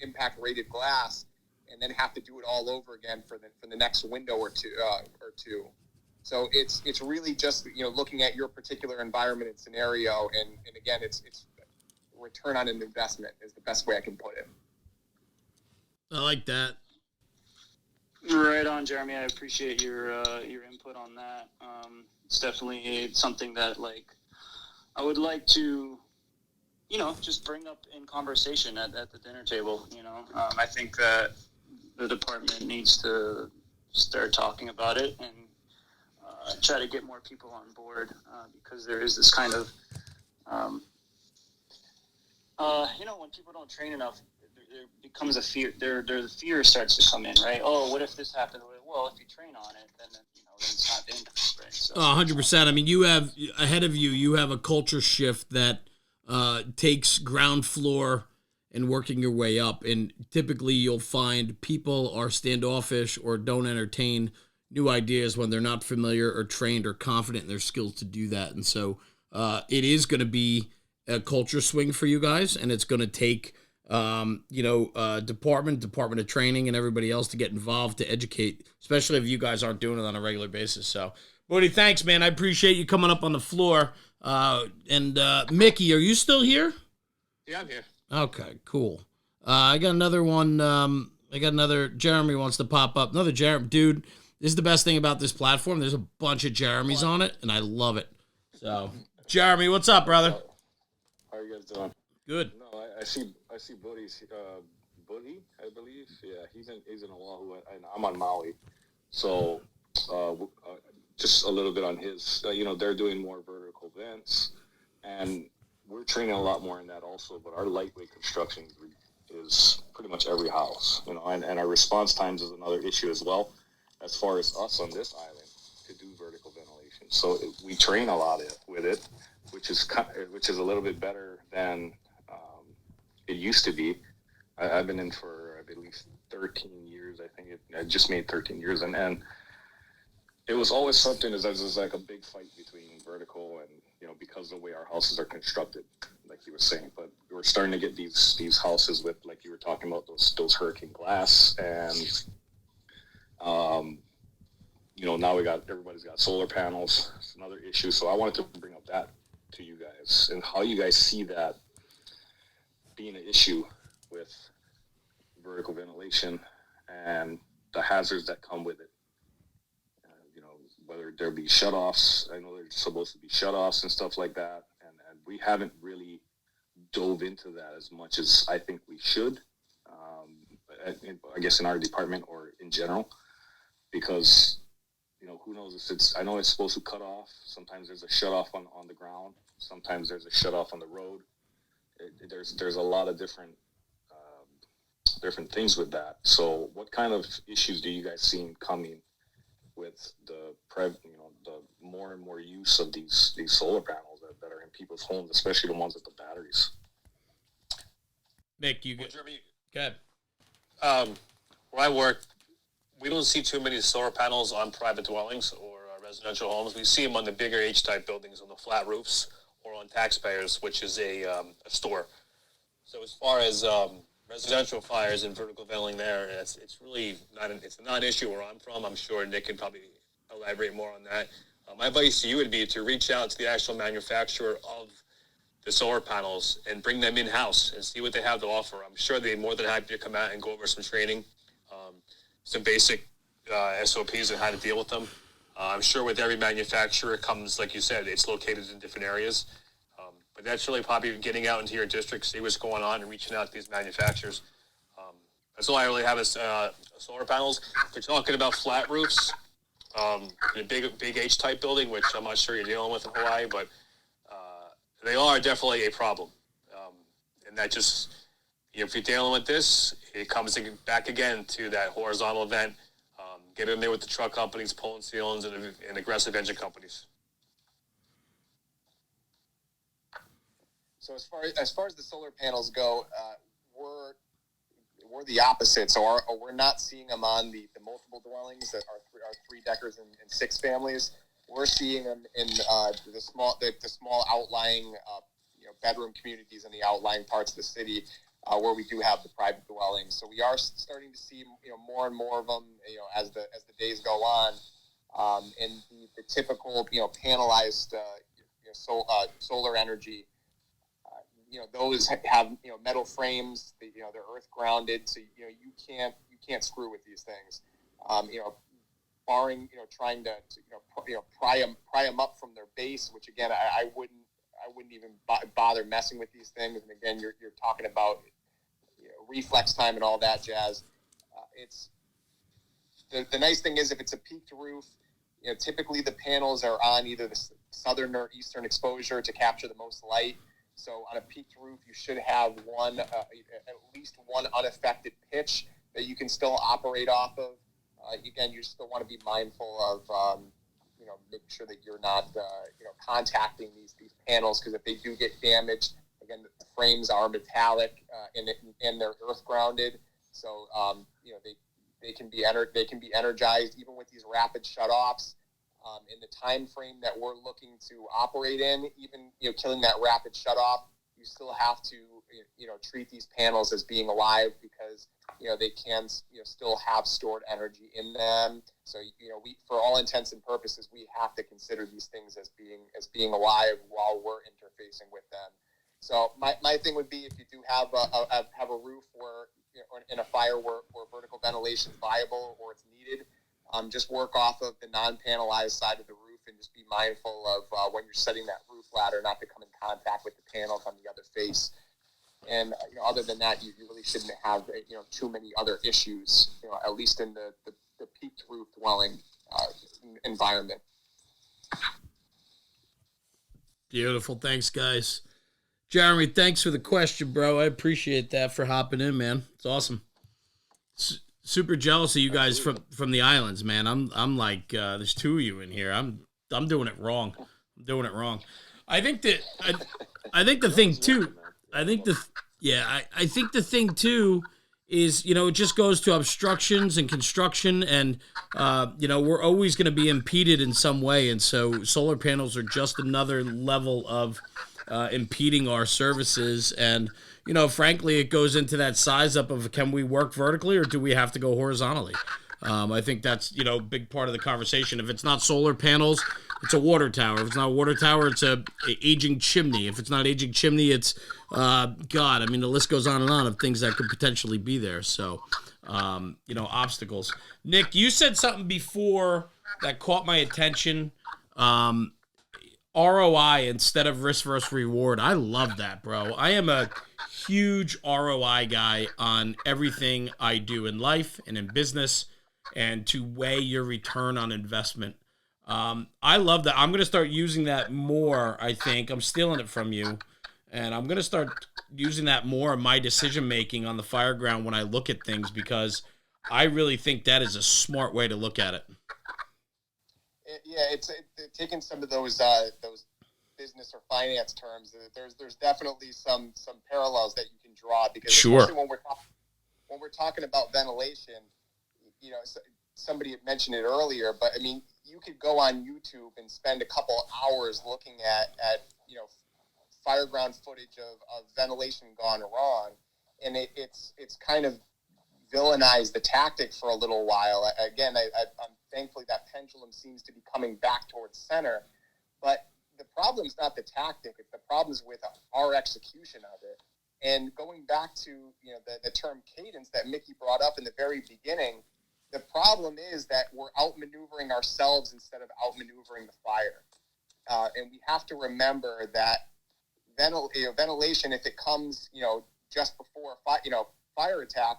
impact rated glass and then have to do it all over again for the next window or two. So it's really just looking at your particular environment and scenario, and again it's return on an investment is the best way I can put it. I like that. Right on, Jeremy. I appreciate your input on that. It's definitely something that I would like to just bring up in conversation at the dinner table. I think that the department needs to start talking about it and try to get more people on board, because there is this kind of, when people don't train enough, there becomes a fear. The fear starts to come in, right? Oh, what if this happened? Well, if you train on it, then it's not dangerous, right? So, 100%. I mean, you have ahead of you have a culture shift that takes ground floor and working your way up. And typically you'll find people are standoffish or don't entertain new ideas when they're not familiar or trained or confident in their skills to do that. And so it is going to be a culture swing for you guys, and it's going to take Department of Training and everybody else to get involved to educate, especially if you guys aren't doing it on a regular basis. So, Bodie, thanks, man. I appreciate you coming up on the floor. And Mickey, are you still here? Yeah, I'm here. Okay, cool. I got another one. Jeremy wants to pop up. Another Jeremy. Dude, this is the best thing about this platform. There's a bunch of Jeremys on it, and I love it. So, Jeremy, what's up, brother? How are you guys doing? Good. No, I see Buddy's Buddy, I believe. Yeah, he's in Oahu, and I'm on Maui. So, just a little bit on his. They're doing more vertical vents, and we're training a lot more in that also. But our lightweight construction is pretty much every house, and our response times is another issue as well, as far as us on this island to do vertical ventilation. So we train a lot with it, which is a little bit better than it used to be. I've been in for, I believe, 13 years. I think I just made 13 years, and it was always something as like a big fight between vertical and because of the way our houses are constructed, like you were saying. But we're starting to get these houses with, like you were talking about, those hurricane glass, and now everybody's got solar panels. It's another issue. So I wanted to bring up that to you guys and how you guys see that being an issue with vertical ventilation and the hazards that come with it. Whether there be shutoffs. I know there's supposed to be shutoffs and stuff like that, and we haven't really dove into that as much as I think we should. I guess in our department or in general, because who knows if it's. I know it's supposed to cut off. Sometimes there's a shutoff on the ground. Sometimes there's a shutoff on the road. There's a lot of different things with that. So, what kind of issues do you guys see coming with the more and more use of these solar panels that are in people's homes, especially the ones with the batteries? Mick, you go ahead. Where I work, we don't see too many solar panels on private dwellings or residential homes. We see them on the bigger H-type buildings on the flat roofs or on taxpayers, which is a store. So as far as residential fires and vertical ventilating there, it's really it's a non-issue where I'm from. I'm sure Nick can probably elaborate more on that. My advice to you would be to reach out to the actual manufacturer of the solar panels and bring them in-house and see what they have to offer. I'm sure they're more than happy to come out and go over some training, some basic SOPs on how to deal with them. I'm sure with every manufacturer comes, like you said, it's located in different areas. But that's really probably getting out into your district, see what's going on, and reaching out to these manufacturers. That's all I really have is solar panels. If you're talking about flat roofs, in a big H-type building, which I'm not sure you're dealing with in Hawaii, but they are definitely a problem. And that just, if you're dealing with this, it comes back again to that horizontal vent. Get in there with the truck companies, pulling ceilings, and aggressive engine companies. So as far as the solar panels go, we're the opposite. So we're not seeing them on the multiple dwellings that are three deckers and six families. We're seeing them in the small outlying bedroom communities in the outlying parts of the city where we do have the private dwellings. So we are starting to see more and more of them as the days go on. And the typical panelized solar energy. Those have metal frames. They're earth grounded, so you can't screw with these things. Barring trying to pry them up from their base, which again I wouldn't even bother messing with these things. And again, you're talking about reflex time and all that jazz. It's the nice thing is if it's a peaked roof, typically the panels are on either the southern or eastern exposure to capture the most light. So on a peaked roof, you should have at least one unaffected pitch that you can still operate off of. Again, you still want to be mindful of, making sure that you're not, contacting these panels, because if they do get damaged, again, the frames are metallic and they're earth grounded. So, they can be energized even with these rapid shutoffs. In the time frame that we're looking to operate in, even, killing that rapid shutoff, you still have to, treat these panels as being alive because, they can, still have stored energy in them. So, we, for all intents and purposes, we have to consider these things as being alive while we're interfacing with them. So my thing would be, if you do have a roof where, or in a fire where vertical ventilation is viable or it's needed, just work off of the non-panelized side of the roof and just be mindful of when you're setting that roof ladder not to come in contact with the panels on the other face. And other than that, you really shouldn't have too many other issues, at least in the peaked roof dwelling environment. Beautiful. Thanks, guys. Jeremy, thanks for the question, bro. I appreciate that for hopping in, man. It's awesome. Super jealous of you guys from the islands, man. I'm like, there's two of you in here. I'm doing it wrong. I think the thing too. I think the thing too is, it just goes to obstructions and construction, and we're always going to be impeded in some way, and so solar panels are just another level of impeding our services. And frankly, it goes into that size up of, can we work vertically or do we have to go horizontally? I think that's a big part of the conversation. If it's not solar panels, it's a water tower. If it's not a water tower, it's a aging chimney. If it's not aging chimney, it's the list goes on and on of things that could potentially be there. So obstacles. Nick, you said something before that caught my attention. ROI instead of risk versus reward. I love that, bro. I am a huge ROI guy on everything I do in life and in business, and to weigh your return on investment. I love that. I'm going to start using that more, I think. I'm stealing it from you. And I'm going to start using that more in my decision-making on the fire ground when I look at things, because I really think that is a smart way to look at it. Yeah, it's taking some of those business or finance terms. There's definitely some parallels that you can draw, because especially when we're talking about ventilation, somebody had mentioned it earlier, but I mean, you could go on YouTube and spend a couple hours looking at fire ground footage of ventilation gone wrong, and it's kind of villainized the tactic for a little while. Again, I'm thankfully that pendulum seems to be coming back towards center, but the problem's not the tactic. The problem's with our execution of it. And going back to the term cadence that Mickey brought up in the very beginning, the problem is that we're outmaneuvering ourselves instead of outmaneuvering the fire. And we have to remember that ventilation, if it comes just before fire attack,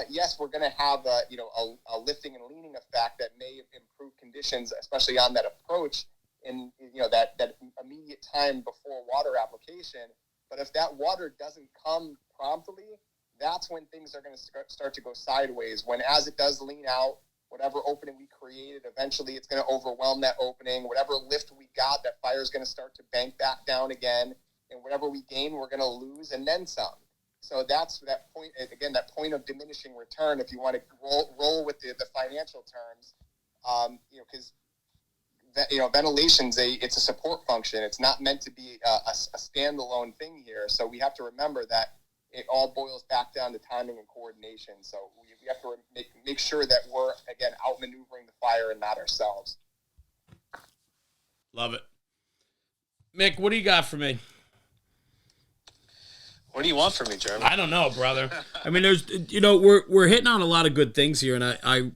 yes, we're going to have a lifting and leaning effect that may improve conditions, especially on that approach in that immediate time before water application. But if that water doesn't come promptly, that's when things are going to start to go sideways. When, as it does lean out, whatever opening we created, eventually it's going to overwhelm that opening. Whatever lift we got, that fire is going to start to bank back down again, and whatever we gain, we're going to lose, and then some. So that's that point, again, that point of diminishing return, if you want to roll with the financial terms, because ventilation's it's a support function. It's not meant to be a standalone thing here. So we have to remember that it all boils back down to timing and coordination. So we have to make sure that we're, again, outmaneuvering the fire and not ourselves. Love it. Mick, what do you got for me? What do you want from me, Jeremy? I don't know, brother. I mean, there's, we're hitting on a lot of good things here, and I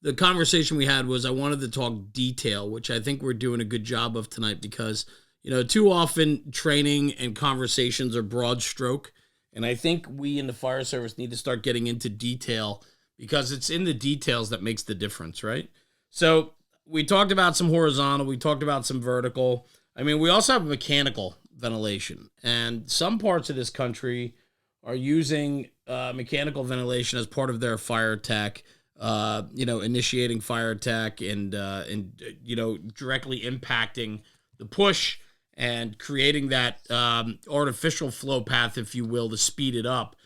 the conversation we had was I wanted to talk detail, which I think we're doing a good job of tonight, because too often training and conversations are broad stroke, and I think we in the fire service need to start getting into detail, because it's in the details that makes the difference, right? So we talked about some horizontal, we talked about some vertical. I mean, we also have mechanical ventilation, and some parts of this country are using mechanical ventilation as part of their fire attack, initiating fire attack and directly impacting the push and creating that artificial flow path, if you will, to speed it up.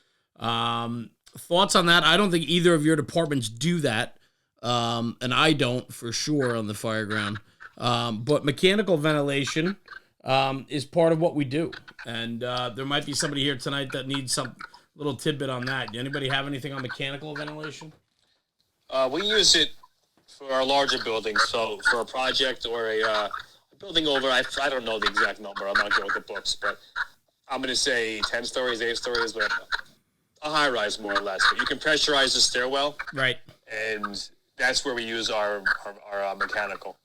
Thoughts on that? I don't think either of your departments do that, and I don't for sure on the fire ground. But mechanical ventilation is part of what we do, and there might be somebody here tonight that needs some little tidbit on that. Anybody have anything on mechanical ventilation? We use it for our larger buildings, so for a project or a building over, I don't know the exact number. I'm not good with the books, but I'm going to say 10 stories, 8 stories, but a high rise more or less. But you can pressurize the stairwell, right? And that's where we use our mechanical.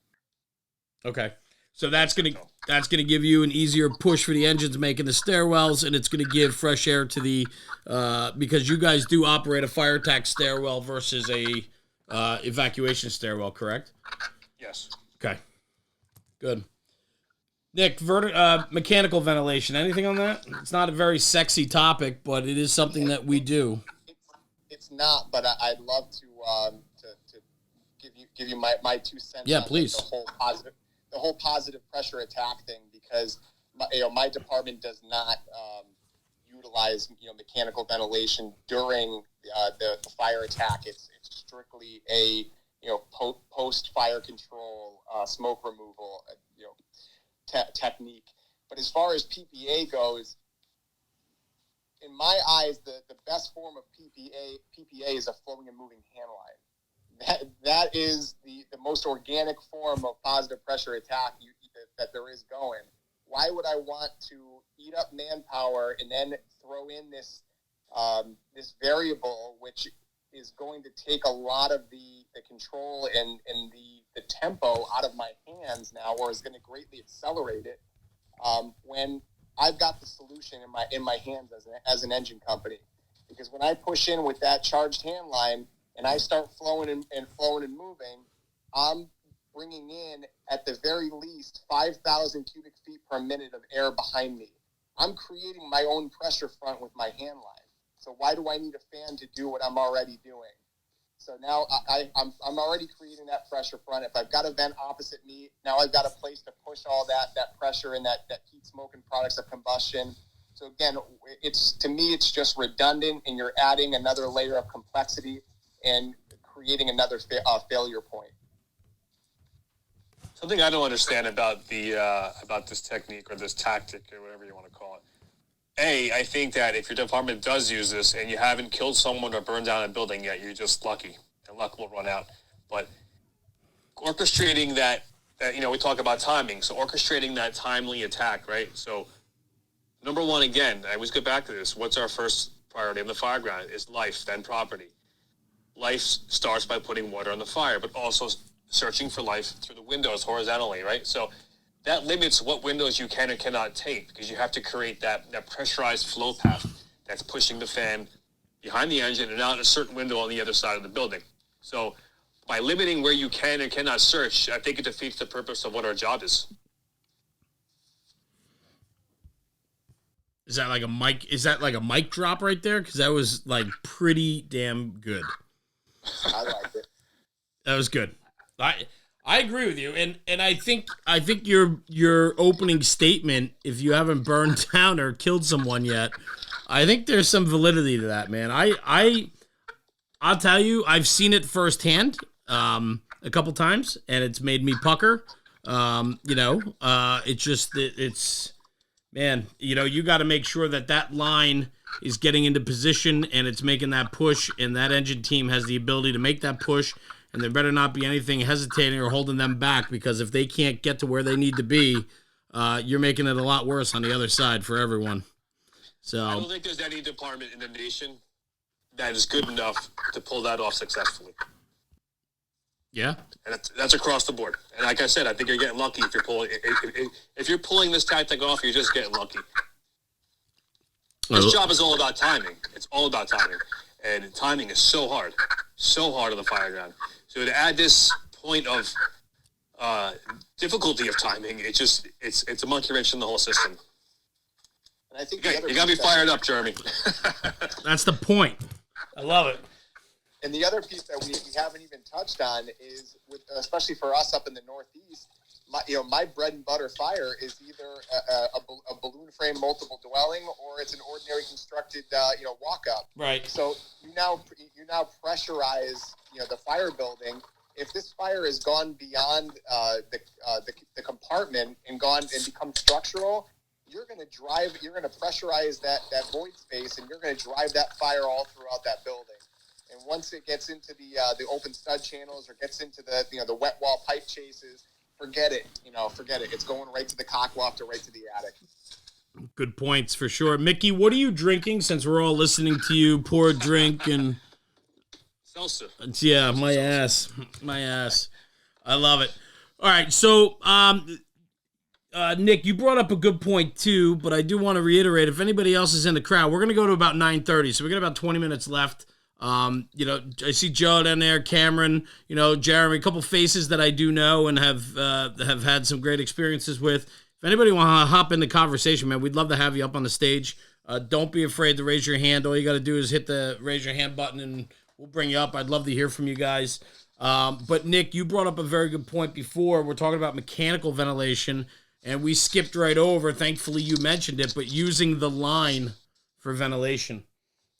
Okay, so that's gonna give you an easier push for the engines making the stairwells, and it's gonna give fresh air to the because you guys do operate a fire attack stairwell versus a evacuation stairwell, correct? Yes. Okay, good. Nick, mechanical ventilation. Anything on that? It's not a very sexy topic, but it is something that we do. It's not, but I'd love to give you my 2 cents. Yeah, on please. The whole positive pressure attack thing, because my department does not utilize mechanical ventilation during the fire attack. It's strictly a post fire control smoke removal technique. But as far as PPA goes, in my eyes, the best form of PPA is a flowing and moving hand line. That is the most organic form of positive pressure attack that there is going. Why would I want to eat up manpower and then throw in this variable, which is going to take a lot of the control and the tempo out of my hands now, or is going to greatly accelerate it, when I've got the solution in my hands as an engine company? Because when I push in with that charged hand line and I start flowing and moving, I'm bringing in, at the very least, 5,000 cubic feet per minute of air behind me. I'm creating my own pressure front with my hand line. So why do I need a fan to do what I'm already doing? So now I'm already creating that pressure front. If I've got a vent opposite me, now I've got a place to push all that pressure and that heat, smoke, and products of combustion. So again, to me, it's just redundant, and you're adding another layer of complexity and creating another failure point. Something I don't understand about about this technique or this tactic or whatever you want to call it. I think that if your department does use this and you haven't killed someone or burned down a building yet, you're just lucky, and luck will run out. But orchestrating that we talk about timing, so orchestrating that timely attack, right? So number one, again, I always go back to this. What's our first priority on the fire ground? Is life, then property. Life starts by putting water on the fire, but also searching for life through the windows horizontally, right? So that limits what windows you can or cannot take, because you have to create that pressurized flow path that's pushing the fan behind the engine and out a certain window on the other side of the building. So by limiting where you can and cannot search, I think it defeats the purpose of what our job is. Is that like a mic? Is that like a mic drop right there? Because that was like pretty damn good. I liked it. That was good. I agree with you, and I think your opening statement, if you haven't burned down or killed someone yet, I think there's some validity to that, man. I'll tell you, I've seen it firsthand a couple times, and it's made me pucker. It's man, you got to make sure that line is getting into position and it's making that push, and that engine team has the ability to make that push. And there better not be anything hesitating or holding them back, because if they can't get to where they need to be, you're making it a lot worse on the other side for everyone. So I don't think there's any department in the nation that is good enough to pull that off successfully. Yeah, and that's across the board. And like I said, I think you're getting lucky if you're pulling this tactic off. You're just getting lucky. This job is all about timing. It's all about timing, and timing is so hard on the fire ground. So to add this point of difficulty of timing, it's a monkey wrench in the whole system. And I think you got to be fired up, Jeremy. That's the point. I love it. And the other piece that we haven't even touched on is, especially for us up in the Northeast, my bread and butter fire is either a balloon frame multiple dwelling, or it's an ordinary constructed walk up. Right. So you now pressurize the fire building. If this fire has gone beyond the compartment and become structural, you're going to pressurize that void space, and you're going to drive that fire all throughout that building. And once it gets into the open stud channels or gets into the wet wall pipe chases, forget it. Forget it. It's going right to the cock loft or right to the attic. Good points for sure. Mickey, what are you drinking since we're all listening to you pour a drink and Seltzer. Yeah, my ass. I love it. All right, so Nick, you brought up a good point too, but I do want to reiterate, if anybody else is in the crowd, we're going to go to about 9:30, so we got about 20 minutes left. I see Joe down there, Cameron, Jeremy, a couple faces that I do know and have had some great experiences with. If anybody want to hop in the conversation, man, we'd love to have you up on the stage. Don't be afraid to raise your hand. All you got to do is hit the raise your hand button and we'll bring you up. I'd love to hear from you guys. But Nick, you brought up a very good point before. We're talking about mechanical ventilation, and we skipped right over. Thankfully, you mentioned it, but using the line for ventilation.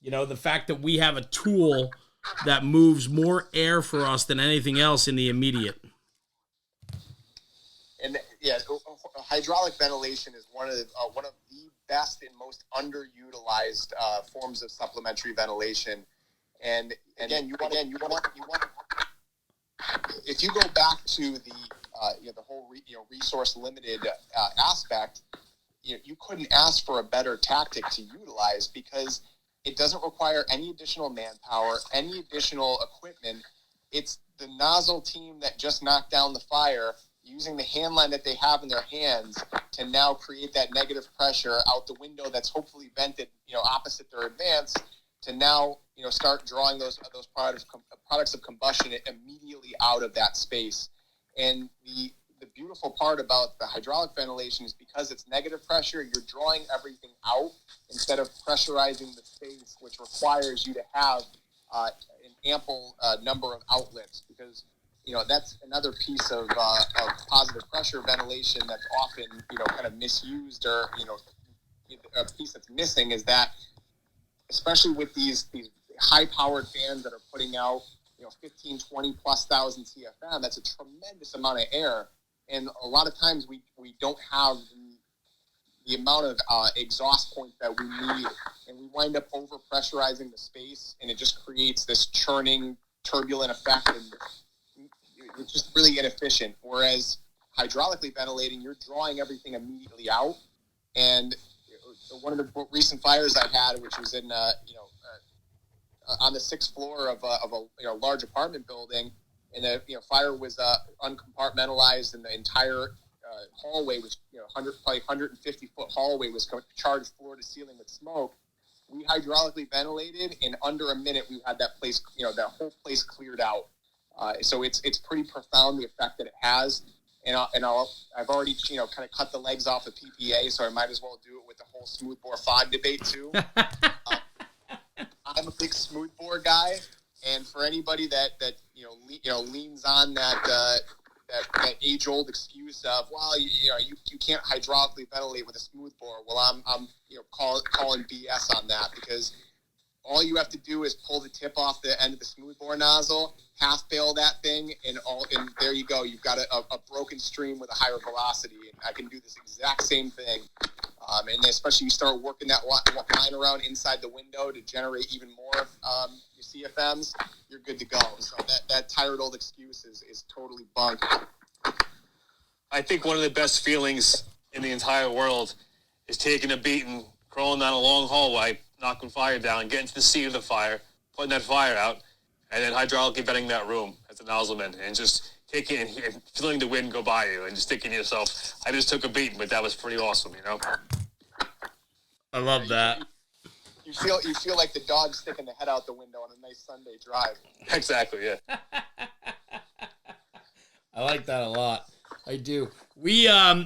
The fact that we have a tool that moves more air for us than anything else in the immediate. And hydraulic ventilation is one of the best and most underutilized forms of supplementary ventilation. And again, you want if you go back to the whole resource limited aspect, you couldn't ask for a better tactic to utilize, because it doesn't require any additional manpower, any additional equipment. It's the nozzle team that just knocked down the fire, using the hand line that they have in their hands to now create that negative pressure out the window that's hopefully vented, opposite their advance, to now, start drawing those products of combustion immediately out of that space. And the beautiful part about the hydraulic ventilation is, because it's negative pressure, you're drawing everything out instead of pressurizing the space, which requires you to have an ample number of outlets, because that's another piece of positive pressure ventilation that's often kind of misused, or a piece that's missing is that, especially with these high-powered fans that are putting out 15, 20 plus thousand CFM, that's a tremendous amount of air. And a lot of times we don't have the amount of exhaust points that we need, and we wind up over-pressurizing the space, and it just creates this churning, turbulent effect, and it's just really inefficient. Whereas hydraulically ventilating, you're drawing everything immediately out. And one of the recent fires I had, which was in on the 6th floor of a large apartment building, and the fire was uncompartmentalized, and the entire hallway was 150-foot hallway was charged floor to ceiling with smoke. We hydraulically ventilated, in under a minute we had that place, that whole place cleared out. So it's pretty profound, the effect that it has. And I've already kind of cut the legs off of PPA, so I might as well do it with the whole smoothbore fog debate too. I'm a big smoothbore guy, and for anybody that leans on that age-old excuse of, well, you can't hydraulically ventilate with a smoothbore. Well, I'm calling BS on that, because all you have to do is pull the tip off the end of the smoothbore nozzle, half bail that thing, and there you go. You've got a broken stream with a higher velocity. And I can do this exact same thing. And especially you start working that line around inside the window to generate even more your CFMs, you're good to go. So that tired old excuse is totally bunk. I think one of the best feelings in the entire world is taking a beating, crawling down a long hallway, knocking fire down, getting to the seat of the fire, putting that fire out, and then hydraulically venting that room as a nozzleman, and just taking it and feeling the wind go by you, and just thinking to yourself, I just took a beating, but that was pretty awesome, I love that. You feel like the dog sticking the head out the window on a nice Sunday drive. Exactly, yeah. I like that a lot. I do. We run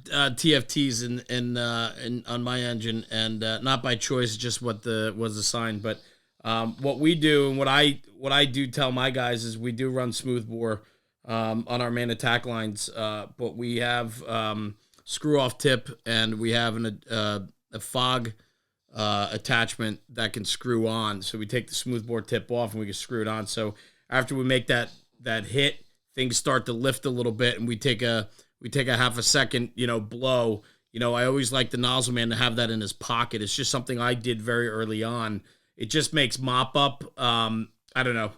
TFTs in on my engine, and not by choice, just what was assigned. But what we do, and what I do tell my guys is, we do run smoothbore. on our main attack lines, but we have screw off tip, and we have a fog attachment that can screw on. So we take the smoothbore tip off and we can screw it on. So after we make that hit, things start to lift a little bit, and we take a half a second, blow. I always like the nozzle man to have that in his pocket. It's just something I did very early on. It just makes mop up. I don't know,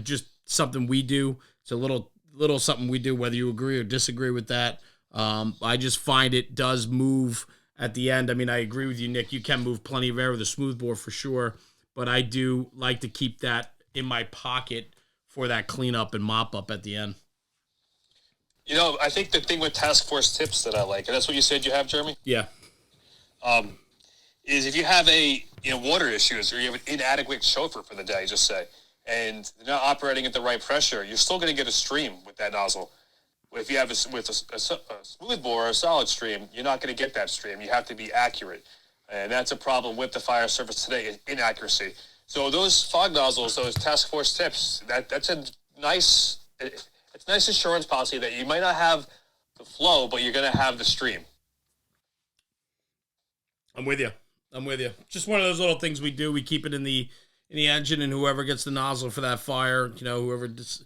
just something we do. It's a little something we do, whether you agree or disagree with that. I just find it does move at the end. I mean, I agree with you, Nick. You can move plenty of air with a smoothbore for sure, but I do like to keep that in my pocket for that cleanup and mop up at the end. I think the thing with task force tips that I like, and that's what you said you have, Jeremy? Yeah. Is if you have water issues or you have an inadequate chauffeur for the day, just say, and they're not operating at the right pressure, you're still going to get a stream with that nozzle. If you have a smooth bore or a solid stream, you're not going to get that stream. You have to be accurate. And that's a problem with the fire service today, inaccuracy. So those fog nozzles, those task force tips, that's a nice insurance policy that you might not have the flow, but you're going to have the stream. I'm with you. Just one of those little things we do. We keep it in the engine, and whoever gets the nozzle for that fire, whoever gets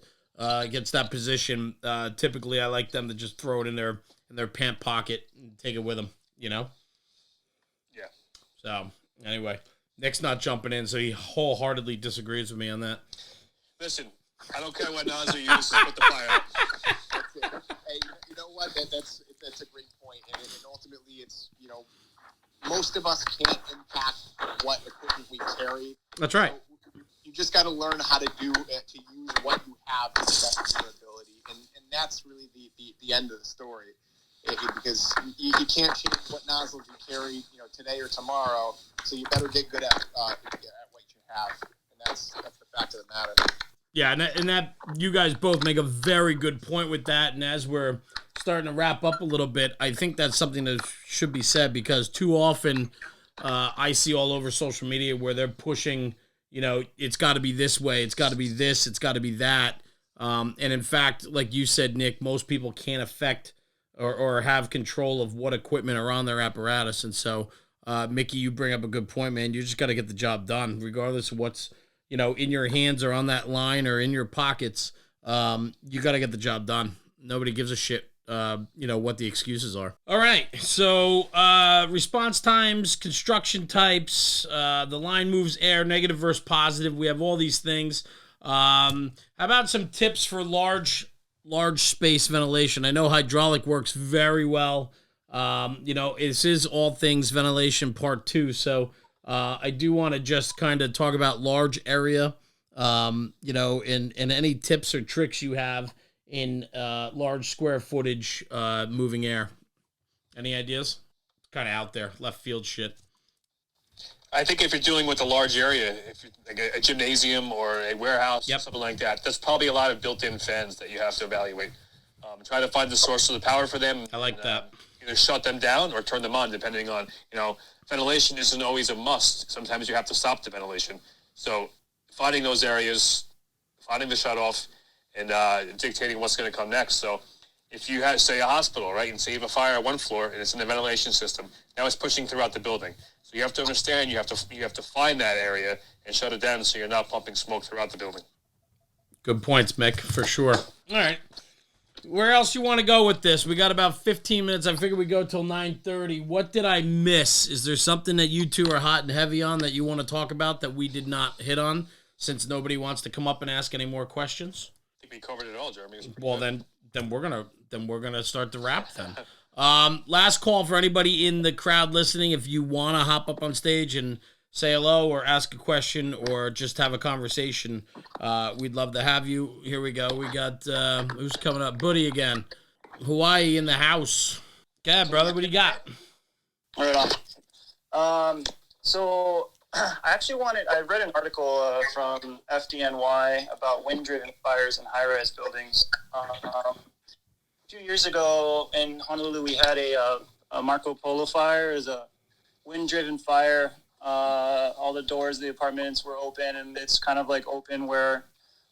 that position, typically I like them to just throw it in their pant pocket and take it with them, Yeah. So anyway, Nick's not jumping in, so he wholeheartedly disagrees with me on that. Listen, I don't care what nozzle you use to put the fire out. That's it. Hey, you know what? That's a great point, and ultimately it's most of us can't impact what equipment we carry. That's right. So you just got to learn how to use what you have to the best of your ability, and that's really the end of the story. Because you can't change what nozzles you carry, today or tomorrow. So you better get good at what you have, and that's the fact of the matter. Yeah, and that you guys both make a very good point with that. And as we're starting to wrap up a little bit, I think that's something that should be said, because too often I see all over social media where they're pushing, it's got to be this way, it's got to be this, it's got to be that. And in fact, like you said, Nick, most people can't affect or have control of what equipment are on their apparatus. And so, Mickey, you bring up a good point, man. You just got to get the job done, regardless of what's, in your hands or on that line or in your pockets. You got to get the job done. Nobody gives a shit, what the excuses are. All right. So, response times, construction types, the line moves air, negative versus positive. We have all these things. How about some tips for large space ventilation? I know hydraulic works very well. This is all things ventilation part 2. So I do want to just kind of talk about large area, and any tips or tricks you have in large square footage moving air. Any ideas? Kind of out there, left field shit. I think if you're dealing with a large area, if you're like a gymnasium or a warehouse, Yep. something like that, there's probably a lot of built-in fans that you have to evaluate. Try to find the source of the power for them. I like that. Either shut them down or turn them on, depending on, ventilation isn't always a must. Sometimes you have to stop the ventilation. So finding those areas, finding the shutoff, and dictating what's going to come next. So if you have, say, a hospital, right, and say you have a fire on one floor and it's in the ventilation system, now it's pushing throughout the building. So you have to understand you have to find that area and shut it down so you're not pumping smoke throughout the building. Good points, Mick, for sure. All right. Where else you want to go with this? We got about 15 minutes. I figured we go till 9:30. What did I miss? Is there something that you two are hot and heavy on that you want to talk about that we did not hit on, since nobody wants to come up and ask any more questions? I think we covered it all, Jeremy. Well, then we're gonna start the wrap then. Last call for anybody in the crowd listening. If you want to hop up on stage and say hello or ask a question or just have a conversation, we'd love to have you. Here we go. We got, who's coming up? Buddy again. Hawaii in the house. Go ahead, brother. What do you got? Right on. So I read an article from FDNY about wind-driven fires in high-rise buildings. A few years ago in Honolulu, we had a Marco Polo fire. It was a wind-driven fire. All the doors of the apartments were open, and it's kind of like open where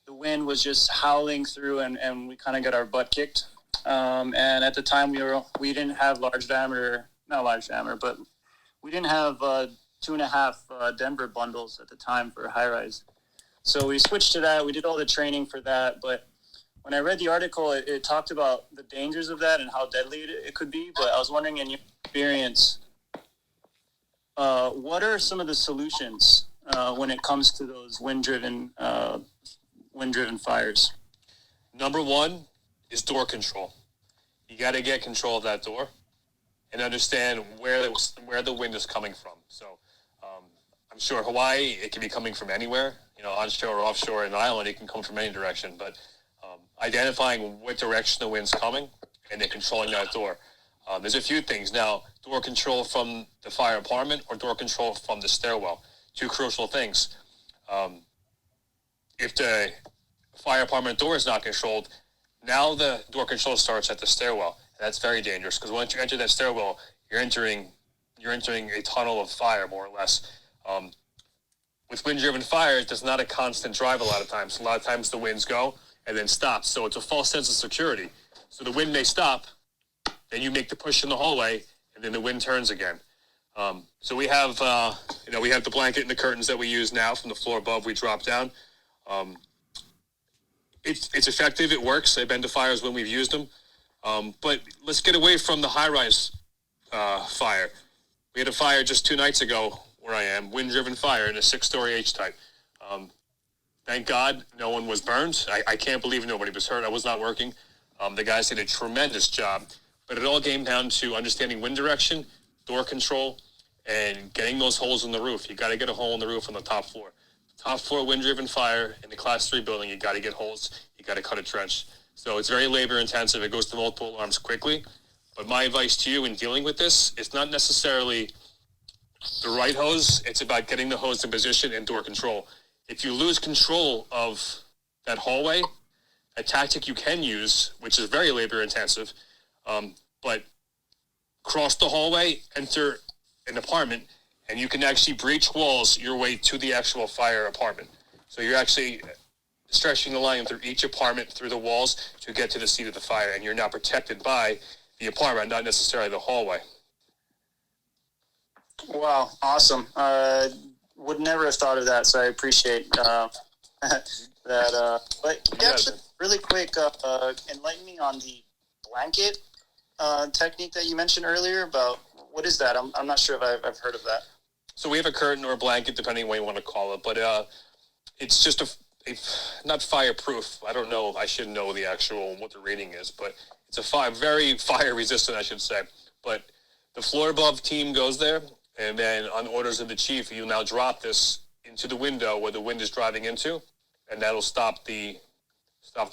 the wind was just howling through, and we kind of got our butt kicked. And at the time, we didn't have not large diameter, but we didn't have 2.5 Denver bundles at the time for high rise. So we switched to that. We did all the training for that, but when I read the article, it talked about the dangers of that and how deadly it could be. But I was wondering, in your experience, what are some of the solutions when it comes to those wind-driven fires? Number one is door control. You got to get control of that door and understand where the wind is coming from. So I'm sure Hawaii, it can be coming from anywhere, onshore or offshore. In an island, it can come from any direction. But identifying what direction the wind's coming and then controlling that door. There's a few things. Now, door control from the fire apartment or door control from the stairwell. Two crucial things. If the fire apartment door is not controlled, now the door control starts at the stairwell. And that's very dangerous because once you enter that stairwell, you're entering a tunnel of fire, more or less. With wind-driven fire, there's not a constant drive a lot of times. A lot of times the winds go and then stop. So it's a false sense of security. So the wind may stop, then you make the push in the hallway, and then the wind turns again. So we have, we have the blanket and the curtains that we use now from the floor above. We drop down. It's effective. It works. They've been to fires when we've used them. But let's get away from the high-rise fire. We had a fire just 2 nights ago where I am, wind-driven fire in a 6-story H-type. Thank God no one was burned. I can't believe nobody was hurt. I was not working. The guys did a tremendous job. But it all came down to understanding wind direction, door control, and getting those holes in the roof. You got to get a hole in the roof on the top floor. Top floor wind-driven fire in the Class 3 building, you got to get holes. You got to cut a trench. So it's very labor-intensive. It goes to multiple alarms quickly. But my advice to you in dealing with this, it's not necessarily the right hose. It's about getting the hose in position and door control. If you lose control of that hallway, a tactic you can use, which is very labor-intensive, but cross the hallway, enter an apartment, and you can actually breach walls your way to the actual fire apartment. So you're actually stretching the line through each apartment, through the walls, to get to the seat of the fire, and you're now protected by the apartment, not necessarily the hallway. Wow, awesome. Would never have thought of that, so I appreciate that. But actually, really quick, enlighten me on the blanket technique that you mentioned earlier about what is that? I'm not sure if I've heard of that. So we have a curtain or a blanket, depending on what you want to call it, but it's just a not fireproof. I don't know. I should know the actual what the rating is, but it's a very fire resistant, I should say. But the floor above team goes there, and then on orders of the chief, you now drop this into the window where the wind is driving into, and that'll stop the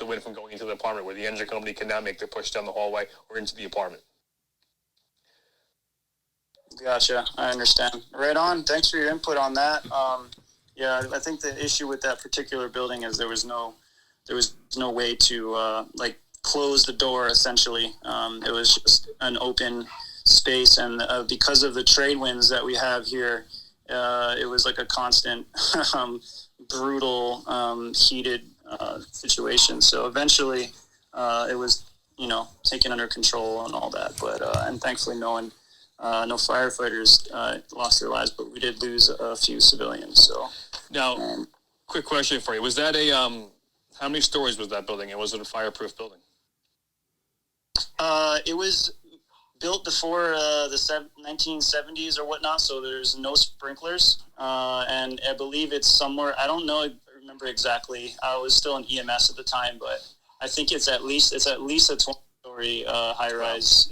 wind from going into the apartment, where the engine company can now make the push down the hallway or into the apartment. Gotcha. I understand. Right on. Thanks for your input on that. Yeah, I think the issue with that particular building is there was no way to close the door. Essentially, it was just an open space, and because of the trade winds that we have here, it was like a constant, brutal, heated situation. So eventually, it was taken under control and all that. But and thankfully, no firefighters lost their lives, but we did lose a few civilians. So now, quick question for you: was that how many stories was that building, and was it a fireproof building? It was built before the 1970s or whatnot, so there's no sprinklers, and I believe it's somewhere. I don't know. I remember exactly. I was still in EMS at the time, but I think it's at least a 20-story high rise.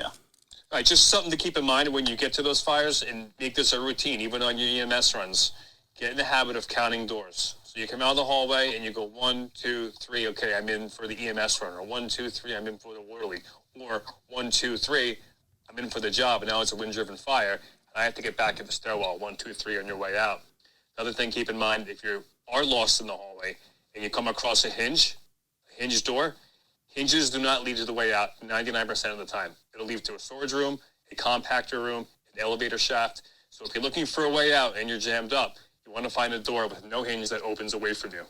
All right, just something to keep in mind when you get to those fires, and make this a routine, even on your EMS runs. Get in the habit of counting doors. So you come out of the hallway and you go 1, 2, 3. Okay, I'm in for the EMS run. Or 1, 2, 3. I'm in for the whirly. Or 1, 2, 3. I'm in for the job, and now it's a wind-driven fire. And I have to get back in the stairwell. 1, 2, 3 on your way out. Another thing, keep in mind, if you are lost in the hallway and you come across a hinge door, hinges do not lead to the way out 99% of the time. It'll lead to a storage room, a compactor room, an elevator shaft. So if you're looking for a way out and you're jammed up, you want to find a door with no hinge that opens away from you.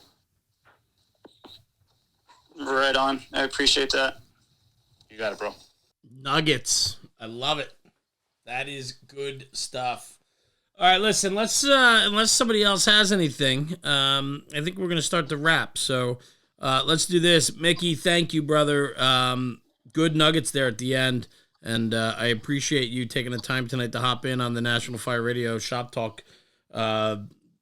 Right on. I appreciate that. You got it, bro. Nuggets. I love it. That is good stuff. All right, listen, let's unless somebody else has anything, I think we're going to start the wrap. So let's do this. Mickey, thank you, brother. Good nuggets there at the end. And I appreciate you taking the time tonight to hop in on the National Fire Radio Shop Talk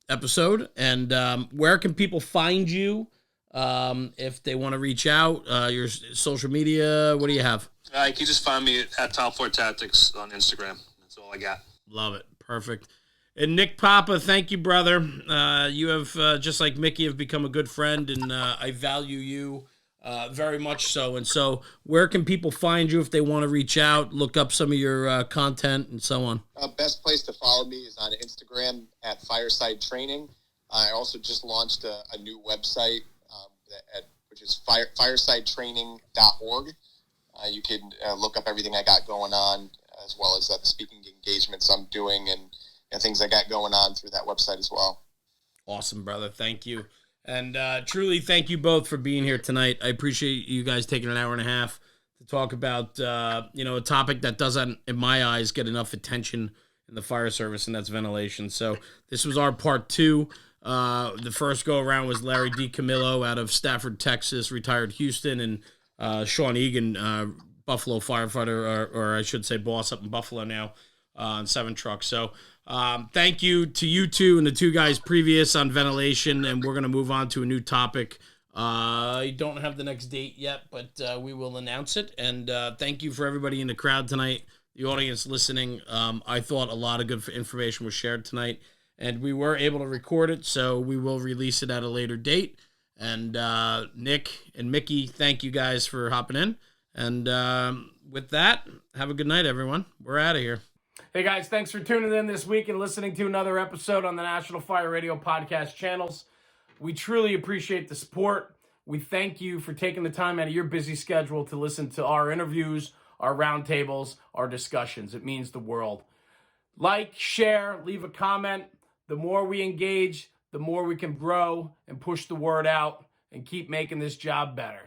episode. And where can people find you if they want to reach out? Your social media, what do you have? You can just find me at Top 4 Tactics on Instagram. That's all I got. Love it. Perfect. And Nick Papa, thank you, brother. You have, just like Mickey, have become a good friend, and I value you very much so. And so where can people find you if they want to reach out, look up some of your content and so on? Best place to follow me is on Instagram at Fireside Training. I also just launched a new website which is firesidetraining.org. You can look up everything I got going on, as well as the speaking engagements I'm doing and things I got going on through that website as well. Awesome, brother. Thank you. And truly, thank you both for being here tonight. I appreciate you guys taking an hour and a half to talk about, a topic that doesn't, in my eyes, get enough attention in the fire service, and that's ventilation. So this was our part 2. The first go-around was Larry DiCamillo out of Stafford, Texas, retired Houston, and Sean Egan, Buffalo firefighter, or I should say boss up in Buffalo now, on 7 trucks. So thank you to you two and the two guys previous on ventilation, and we're going to move on to a new topic. I don't have the next date yet, but we will announce it. And thank you for everybody in the crowd tonight, the audience listening. I thought a lot of good information was shared tonight, and we were able to record it, so we will release it at a later date. And Nick and Mickey, thank you guys for hopping in. And with that, have a good night, everyone. We're out of here. Hey, guys, thanks for tuning in this week and listening to another episode on the National Fire Radio podcast channels. We truly appreciate the support. We thank you for taking the time out of your busy schedule to listen to our interviews, our roundtables, our discussions. It means the world. Like, share, leave a comment. The more we engage, the more we can grow and push the word out and keep making this job better.